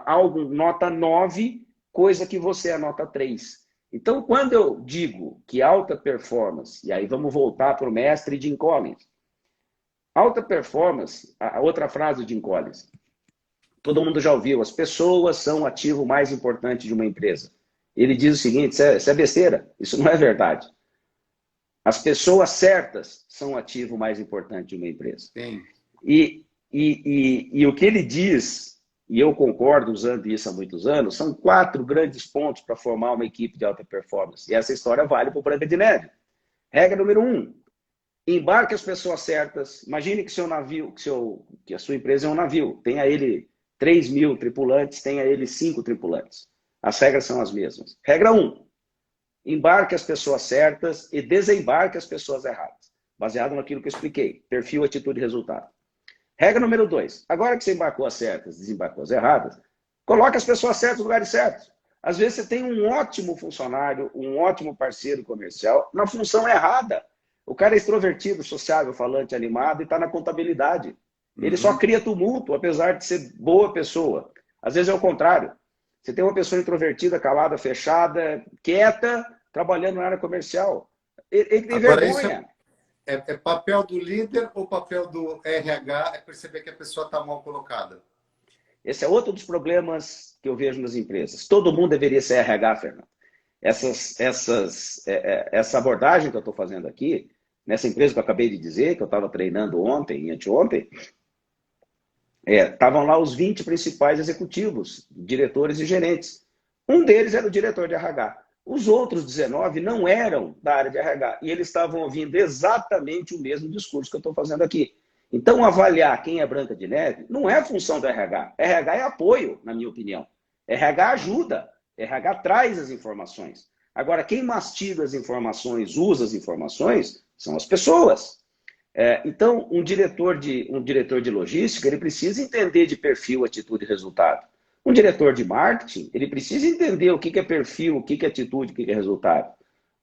algo nota 9, coisa que você é nota 3. Então, quando eu digo que alta performance, e aí vamos voltar para o mestre Jim Collins. Alta performance, a outra frase do Jim Collins, todo mundo já ouviu: as pessoas são o ativo mais importante de uma empresa. Ele diz o seguinte: isso é besteira, isso não é verdade. As pessoas certas são o ativo mais importante de uma empresa. Sim. E o que ele diz, e eu concordo usando isso há muitos anos, são 4 grandes pontos para formar uma equipe de alta performance. E essa história vale para o Branca de Neve. Regra número 1, embarque as pessoas certas. Imagine que seu navio, que a sua empresa é um navio, tenha ele 3.000 tripulantes, tenha ele 5 tripulantes. As regras são as mesmas. Regra 1, embarque as pessoas certas e desembarque as pessoas erradas. Baseado naquilo que eu expliquei. Perfil, atitude e resultado. Regra número 2, agora que você embarcou as certas, desembarcou as erradas, coloque as pessoas certas nos lugares certos. Às vezes você tem um ótimo funcionário, um ótimo parceiro comercial na função errada. O cara é extrovertido, sociável, falante, animado e está na contabilidade. Ele só cria tumulto, apesar de ser boa pessoa. Às vezes é o contrário. Você tem uma pessoa introvertida, calada, fechada, quieta, trabalhando na área comercial. Ele tem Agora, vergonha. é papel do líder ou papel do RH é perceber que a pessoa está mal colocada? Esse é outro dos problemas que eu vejo nas empresas. Todo mundo deveria ser RH, Fernando. Essa abordagem que eu estou fazendo aqui, nessa empresa que eu acabei de dizer, que eu estava treinando ontem e anteontem, estavam lá os 20 principais executivos, diretores e gerentes. Um deles era o diretor de RH. Os outros 19 não eram da área de RH. E eles estavam ouvindo exatamente o mesmo discurso que eu estou fazendo aqui. Então, avaliar quem é Branca de Neve não é função do RH. RH é apoio, na minha opinião. RH ajuda. RH traz as informações. Agora, quem mastiga as informações, usa as informações, são as pessoas. Então, um diretor de logística, ele precisa entender de perfil, atitude e resultado. Um diretor de marketing, ele precisa entender o que é perfil, o que é atitude, o que é resultado.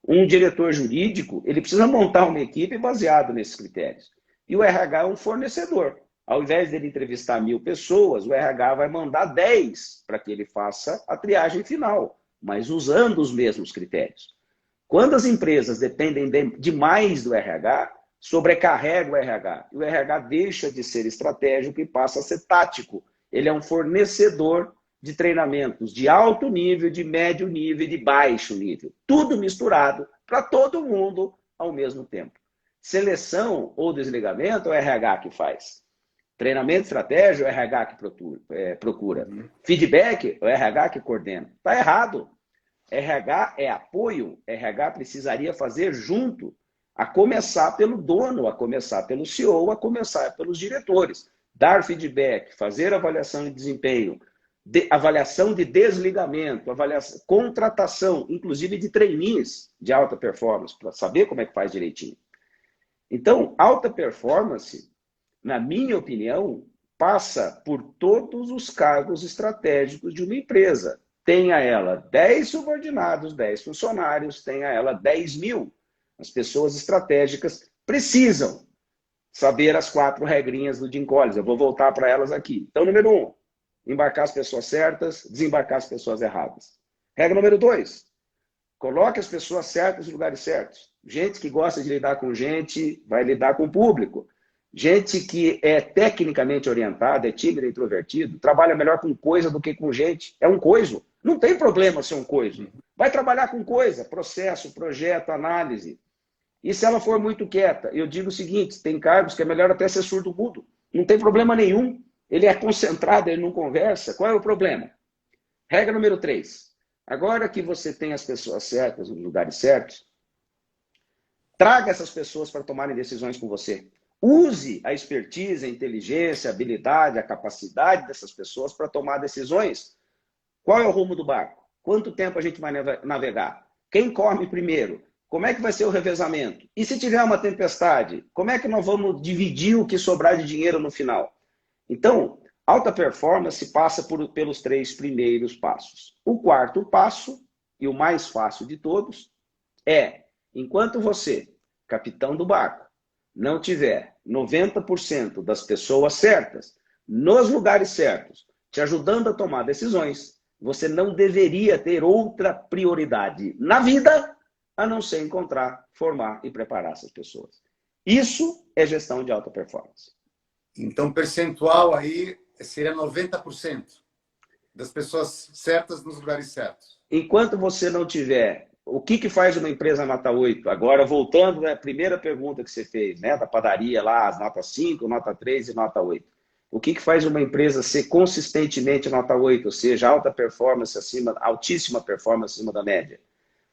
Um diretor jurídico, ele precisa montar uma equipe baseada nesses critérios. E o RH é um fornecedor. Ao invés dele entrevistar 1000 pessoas, o RH vai mandar 10 para que ele faça a triagem final, mas usando os mesmos critérios. Quando as empresas dependem demais do RH, sobrecarrega o RH. E o RH deixa de ser estratégico e passa a ser tático. Ele é um fornecedor de treinamentos de alto nível, de médio nível e de baixo nível. Tudo misturado para todo mundo ao mesmo tempo. Seleção ou desligamento é o RH que faz. Treinamento estratégico é o RH que procura. Feedback é o RH que coordena. Está errado. RH é apoio. RH precisaria fazer junto, a começar pelo dono, a começar pelo CEO, a começar pelos diretores. Dar feedback, fazer avaliação de desempenho, avaliação de desligamento, contratação, inclusive de trainees de alta performance, para saber como é que faz direitinho. Então, alta performance, na minha opinião, passa por todos os cargos estratégicos de uma empresa. Tenha ela 10 subordinados, 10 funcionários, tenha ela 10.000. As pessoas estratégicas precisam saber as 4 regrinhas do Jim Collins. Eu vou voltar para elas aqui. Então, número 1, embarcar as pessoas certas, desembarcar as pessoas erradas. Regra número 2, coloque as pessoas certas nos lugares certos. Gente que gosta de lidar com gente, vai lidar com o público. Gente que é tecnicamente orientada, é tímido, introvertido, trabalha melhor com coisa do que com gente. É um coiso. Não tem problema ser um coiso. Vai trabalhar com coisa, processo, projeto, análise. E se ela for muito quieta? Eu digo o seguinte, tem cargos que é melhor até ser surdo-mudo. Não tem problema nenhum. Ele é concentrado, ele não conversa. Qual é o problema? Regra número 3. Agora que você tem as pessoas certas nos lugares certos, traga essas pessoas para tomarem decisões com você. Use a expertise, a inteligência, a habilidade, a capacidade dessas pessoas para tomar decisões. Qual é o rumo do barco? Quanto tempo a gente vai navegar? Quem corre primeiro? Como é que vai ser o revezamento? E se tiver uma tempestade, como é que nós vamos dividir o que sobrar de dinheiro no final? Então, alta performance passa pelos 3 primeiros passos. O 4º passo, e o mais fácil de todos, é, enquanto você, capitão do barco, não tiver 90% das pessoas certas, nos lugares certos, te ajudando a tomar decisões, você não deveria ter outra prioridade na vida a não ser encontrar, formar e preparar essas pessoas. Isso é gestão de alta performance. Então, percentual aí seria 90% das pessoas certas nos lugares certos. Enquanto você não tiver... O que faz uma empresa nota 8? Agora, voltando à primeira pergunta que você fez, né? Da padaria lá, as nota 5, nota 3 e nota 8. O que faz uma empresa ser consistentemente nota 8, ou seja, alta performance altíssima performance acima da média?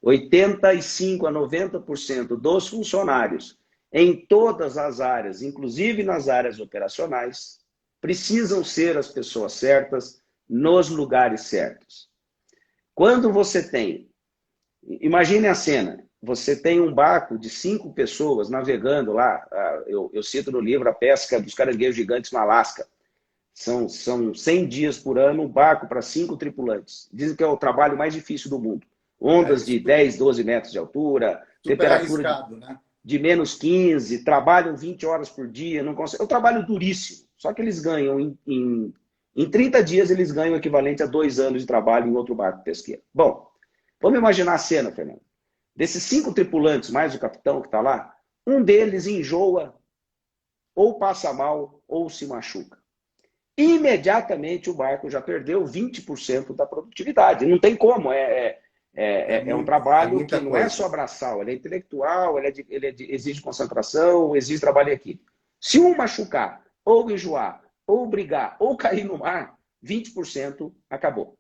85% a 90% dos funcionários em todas as áreas, inclusive nas áreas operacionais, precisam ser as pessoas certas nos lugares certos. Quando você tem... Imagine a cena, você tem um barco de 5 pessoas navegando lá, eu cito no livro a pesca dos caranguejos gigantes no Alasca. São 100 dias por ano, um barco para 5 tripulantes. Dizem que é o trabalho mais difícil do mundo. Ondas de 10, 12 metros de altura, super temperatura arriscado, né? de -15, trabalham 20 horas por dia, não conseguem. Eu trabalho duríssimo, só que eles ganham, em 30 dias, eles ganham o equivalente a 2 anos de trabalho em outro barco pesqueiro. Bom, vamos imaginar a cena, Fernando. Desses 5 tripulantes, mais o capitão que está lá, um deles enjoa, ou passa mal, ou se machuca. Imediatamente o barco já perdeu 20% da produtividade. Não tem como, é um trabalho que não é só braçal, ele é intelectual, exige concentração, exige trabalho em equipe. Se um machucar, ou enjoar, ou brigar, ou cair no mar, 20% acabou.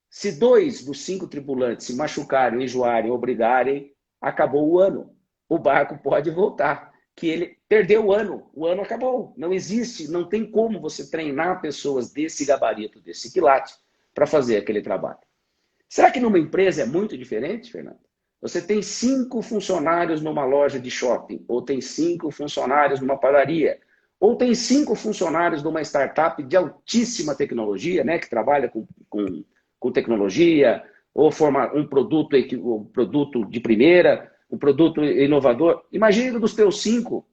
Se 2 dos 5 tripulantes se machucarem, enjoarem ou brigarem, acabou o ano. O barco pode voltar, que ele perdeu o ano acabou. Não existe, não tem como você treinar pessoas desse gabarito, desse quilate, para fazer aquele trabalho. Será que numa empresa é muito diferente, Fernando? Você tem 5 funcionários numa loja de shopping, ou tem 5 funcionários numa padaria, ou tem 5 funcionários numa startup de altíssima tecnologia, né, que trabalha com tecnologia, ou forma um produto de primeira, um produto inovador. Imagina dos teus 5,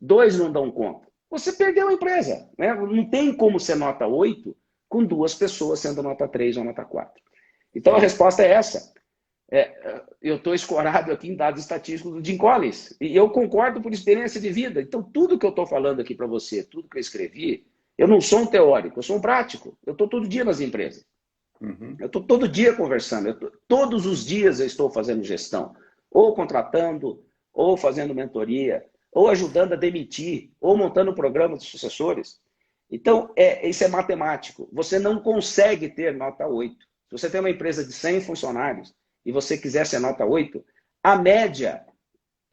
2 não dão conta. Você perdeu a empresa. Né? Não tem como ser nota 8 com 2 pessoas sendo nota 3 ou nota 4. Então a resposta é essa. Eu estou escorado aqui em dados estatísticos do Jim Collins. E eu concordo por experiência de vida. Então tudo que eu estou falando aqui para você, tudo que eu escrevi, eu não sou um teórico, eu sou um prático. Eu estou todo dia nas empresas. Eu estou todo dia conversando. Todos os dias eu estou fazendo gestão. Ou contratando, ou fazendo mentoria, ou ajudando a demitir, ou montando programa de sucessores. Então, isso é matemático. Você não consegue ter nota 8. Se você tem uma empresa de 100 funcionários e você quiser ser nota 8, a média,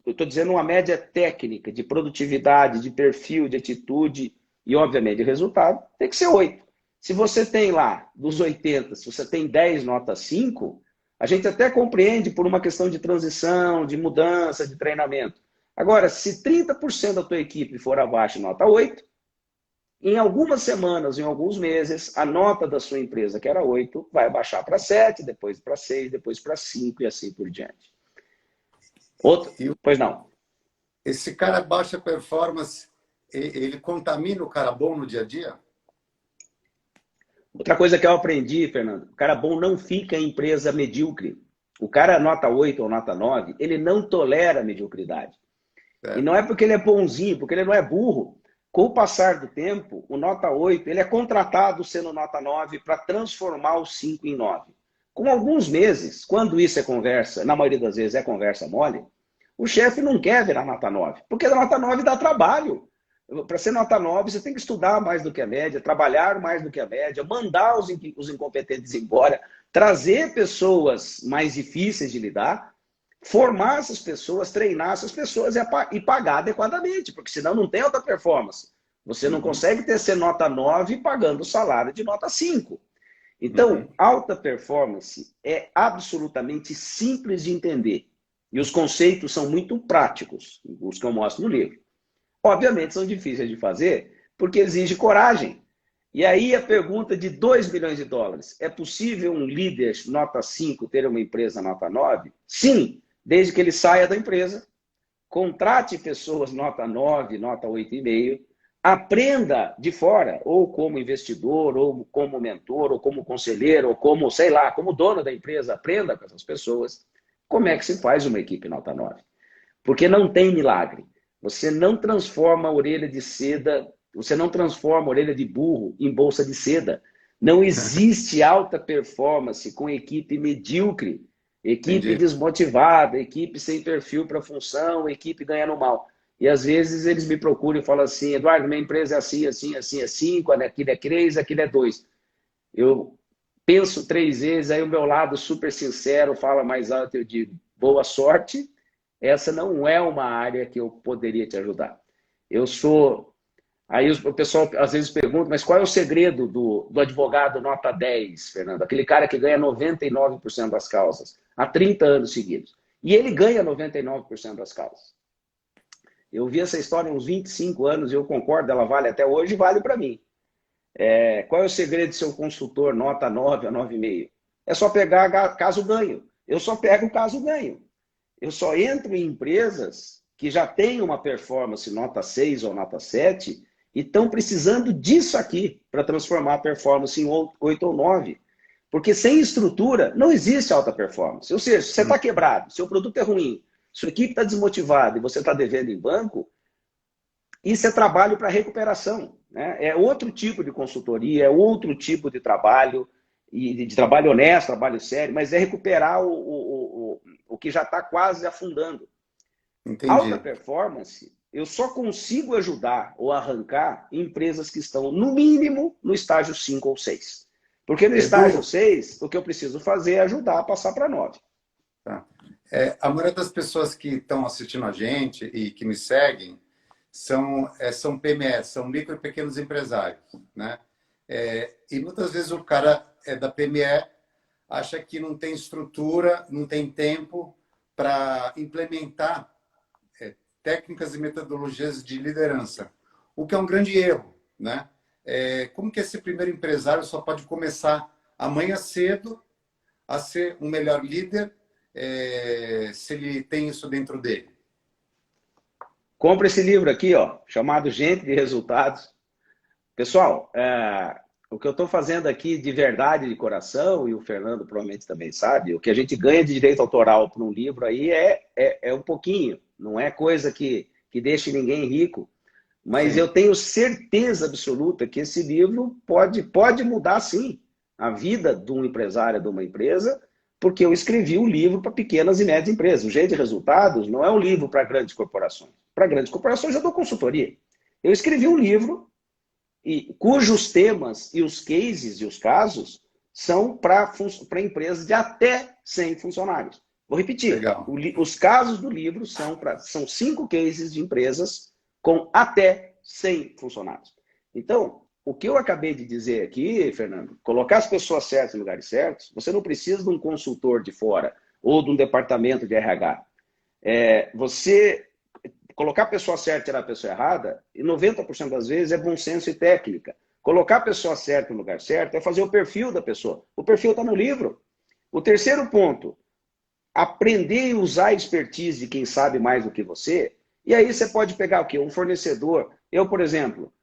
eu estou dizendo uma média técnica de produtividade, de perfil, de atitude e, obviamente, de resultado, tem que ser 8. Se você tem lá, dos 80, se você tem 10 nota 5, a gente até compreende por uma questão de transição, de mudança, de treinamento. Agora, se 30% da tua equipe for abaixo de nota 8, em algumas semanas, em alguns meses, a nota da sua empresa, que era 8, vai baixar para 7, depois para 6, depois para 5 e assim por diante. Pois não. Esse cara baixa performance, ele contamina o cara bom no dia a dia? Outra coisa que eu aprendi, Fernando, o cara bom não fica em empresa medíocre. O cara nota 8 ou nota 9, ele não tolera a mediocridade. E não é porque ele é bonzinho, porque ele não é burro. Com o passar do tempo, o nota 8, ele é contratado sendo nota 9 para transformar o 5 em 9. Com alguns meses, quando isso é conversa, na maioria das vezes é conversa mole, o chefe não quer virar nota 9, porque a nota 9 dá trabalho. Para ser nota 9, você tem que estudar mais do que a média, trabalhar mais do que a média, mandar os incompetentes embora, trazer pessoas mais difíceis de lidar, formar essas pessoas, treinar essas pessoas e pagar adequadamente, porque senão não tem alta performance. Você não consegue ter ser nota 9 pagando o salário de nota 5. Então, alta performance é absolutamente simples de entender. E os conceitos são muito práticos, os que eu mostro no livro. Obviamente são difíceis de fazer, porque exige coragem. E aí a pergunta de 2 milhões de dólares. É possível um líder nota 5 ter uma empresa nota 9? Sim, desde que ele saia da empresa, contrate pessoas nota 9, nota 8,5, aprenda de fora, ou como investidor, ou como mentor, ou como conselheiro, ou como, sei lá, como dono da empresa, aprenda com essas pessoas como é que se faz uma equipe nota 9. Porque não tem milagre. Você não transforma a orelha de seda, você não transforma a orelha de burro em bolsa de seda. Não existe alta performance com equipe medíocre, equipe desmotivada, equipe sem perfil para função, equipe ganhando mal. E às vezes eles me procuram e falam assim, Eduardo, minha empresa é assim, assim, assim, assim, quando aquilo é 3, aquilo é 2. Eu penso 3 vezes, aí o meu lado super sincero fala mais alto, eu digo, boa sorte, essa não é uma área que eu poderia te ajudar. Eu sou... Aí o pessoal às vezes pergunta, mas qual é o segredo do advogado nota 10, Fernando? Aquele cara que ganha 99% das causas, há 30 anos seguidos. E ele ganha 99% das causas. Eu vi essa história há uns 25 anos e eu concordo, ela vale até hoje e vale para mim. Qual é o segredo de ser um consultor nota 9 a 9,5? É só pegar caso ganho. Eu só pego caso ganho. Eu só entro em empresas que já têm uma performance nota 6 ou nota 7 e estão precisando disso aqui para transformar a performance em 8 ou 9. Porque sem estrutura não existe alta performance. Ou seja, se você está quebrado, seu produto é ruim, sua equipe está desmotivada e você está devendo em banco, isso é trabalho para recuperação. Né? É outro tipo de consultoria, é outro tipo de trabalho, e de trabalho honesto, trabalho sério, mas é recuperar o que já está quase afundando. Alta Entendi. performance, eu só consigo ajudar ou arrancar empresas que estão, no mínimo, no estágio 5 ou 6. Porque no estágio Edu, 6, o que eu preciso fazer é ajudar a passar para 9. tá. A maioria das pessoas que estão assistindo a gente e que me seguem são PMEs, são micro e pequenos empresários, né? E muitas vezes o cara da PME acha que não tem estrutura, não tem tempo para implementar técnicas e metodologias de liderança, o que é um grande erro, né? Como que esse primeiro empresário só pode começar amanhã cedo a ser um melhor líder se ele tem isso dentro dele? Compre esse livro aqui, ó, chamado Gente de Resultados. Pessoal, o que eu estou fazendo aqui de verdade, de coração, e o Fernando provavelmente também sabe, o que a gente ganha de direito autoral por um livro aí é um pouquinho, não é coisa que deixe ninguém rico, mas Sim. eu tenho certeza absoluta que esse livro pode mudar, sim, a vida de um empresário, de uma empresa, porque eu escrevi um livro para pequenas e médias empresas. O Jeito de Resultados não é um livro para grandes corporações. Para grandes corporações eu dou consultoria. Eu escrevi um livro cujos temas e os cases e os casos são para empresas de até 100 funcionários. Vou repetir, Legal. os casos do livro são 5 cases de empresas com até 100 funcionários. Então, o que eu acabei de dizer aqui, Fernando, colocar as pessoas certas em lugares certos, você não precisa de um consultor de fora ou de um departamento de RH. Você colocar a pessoa certa e tirar a pessoa errada, e 90% das vezes é bom senso e técnica. Colocar a pessoa certa no lugar certo é fazer o perfil da pessoa. O perfil está no livro. O terceiro ponto, aprender e usar a expertise de quem sabe mais do que você. E aí você pode pegar o quê? Um fornecedor. Eu, por exemplo,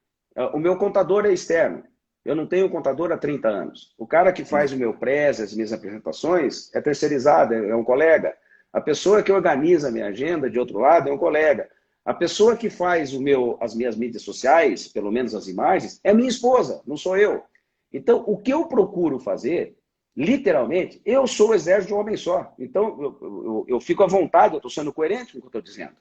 o meu contador é externo. Eu não tenho contador há 30 anos. O cara que faz o meu press, as minhas apresentações, é terceirizado, é um colega. A pessoa que organiza a minha agenda, de outro lado, é um colega. A pessoa que faz as minhas mídias sociais, pelo menos as imagens, é minha esposa, não sou eu. Então, o que eu procuro fazer, literalmente, eu sou o exército de um homem só. Então, eu fico à vontade, eu estou sendo coerente com o que eu estou dizendo.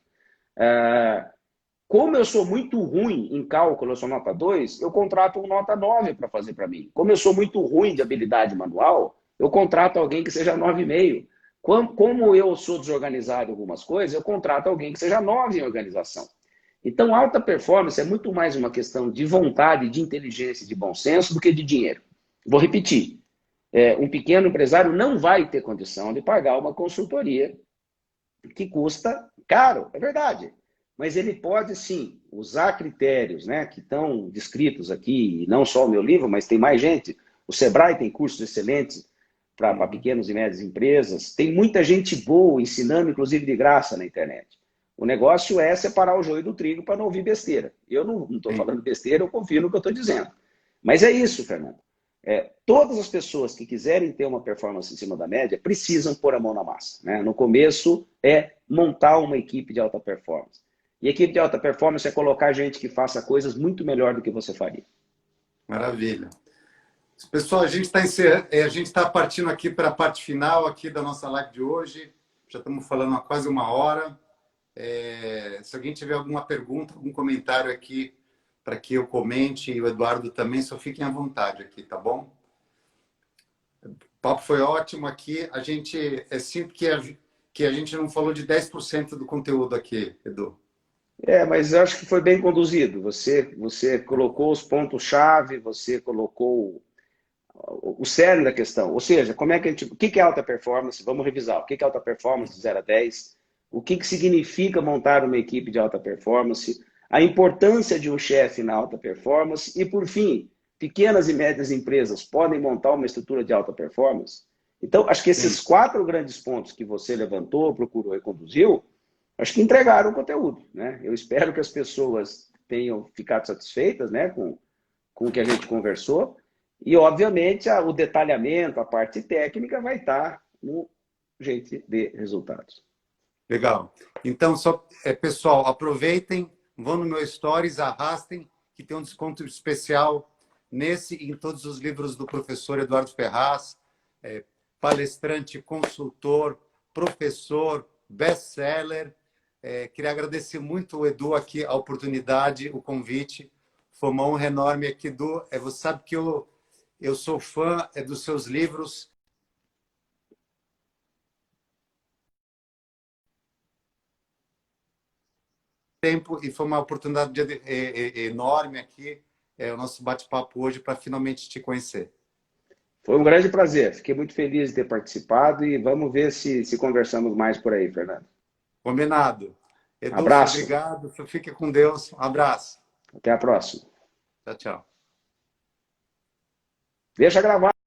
Como eu sou muito ruim em cálculo, eu sou nota 2, eu contrato um nota 9 para fazer para mim. Como eu sou muito ruim de habilidade manual, eu contrato alguém que seja 9,5. Como eu sou desorganizado em algumas coisas, eu contrato alguém que seja 9 em organização. Então, alta performance é muito mais uma questão de vontade, de inteligência, de bom senso do que de dinheiro. Vou repetir. Um pequeno empresário não vai ter condição de pagar uma consultoria que custa caro, é verdade. Mas ele pode, sim, usar critérios, né, que estão descritos aqui, e não só o meu livro, mas tem mais gente. O Sebrae tem cursos excelentes para pequenas e médias empresas. Tem muita gente boa ensinando, inclusive de graça, na internet. O negócio é separar o joio do trigo para não ouvir besteira. Eu não estou falando besteira, eu confio no que eu estou dizendo. Mas é isso, Fernando. Todas as pessoas que quiserem ter uma performance em cima da média precisam pôr a mão na massa. Né? No começo é montar uma equipe de alta performance. E equipe de alta performance é colocar gente que faça coisas muito melhor do que você faria. Maravilha. Pessoal, a gente está partindo aqui para a parte final aqui da nossa live de hoje. Já estamos falando há quase 1 hora. Se alguém tiver alguma pergunta, algum comentário aqui para que eu comente, e o Eduardo também, só fiquem à vontade aqui, tá bom? O papo foi ótimo aqui. A gente sinto que a gente não falou de 10% do conteúdo aqui, Edu. Mas eu acho que foi bem conduzido. Você colocou os pontos-chave, você colocou o cerne da questão. Ou seja, como é que o que é alta performance? Vamos revisar. O que é alta performance de 0 a 10? O que significa montar uma equipe de alta performance? A importância de um chefe na alta performance. E, por fim, pequenas e médias empresas podem montar uma estrutura de alta performance? Então, acho que esses 4 grandes pontos que você levantou, procurou e conduziu, acho que entregaram o conteúdo, né? Eu espero que as pessoas tenham ficado satisfeitas, né, com o que a gente conversou. E, obviamente, o detalhamento, a parte técnica vai estar no Gente de Resultados. Legal. Então, pessoal, aproveitem, vão no meu Stories, arrastem, que tem um desconto especial nesse e em todos os livros do professor Eduardo Ferraz, palestrante, consultor, professor, best-seller. Queria agradecer muito o Edu aqui, a oportunidade, o convite. Foi uma honra enorme aqui, Edu. Você sabe que eu sou fã dos seus livros. Tempo e foi uma oportunidade enorme aqui, o nosso bate-papo hoje, para finalmente te conhecer. Foi um grande prazer. Fiquei muito feliz de ter participado e vamos ver se conversamos mais por aí, Fernando. Combinado. Edu, Abraço. obrigado. Fique com Deus. Um abraço. Até a próxima. Tchau, tchau. Deixa gravar.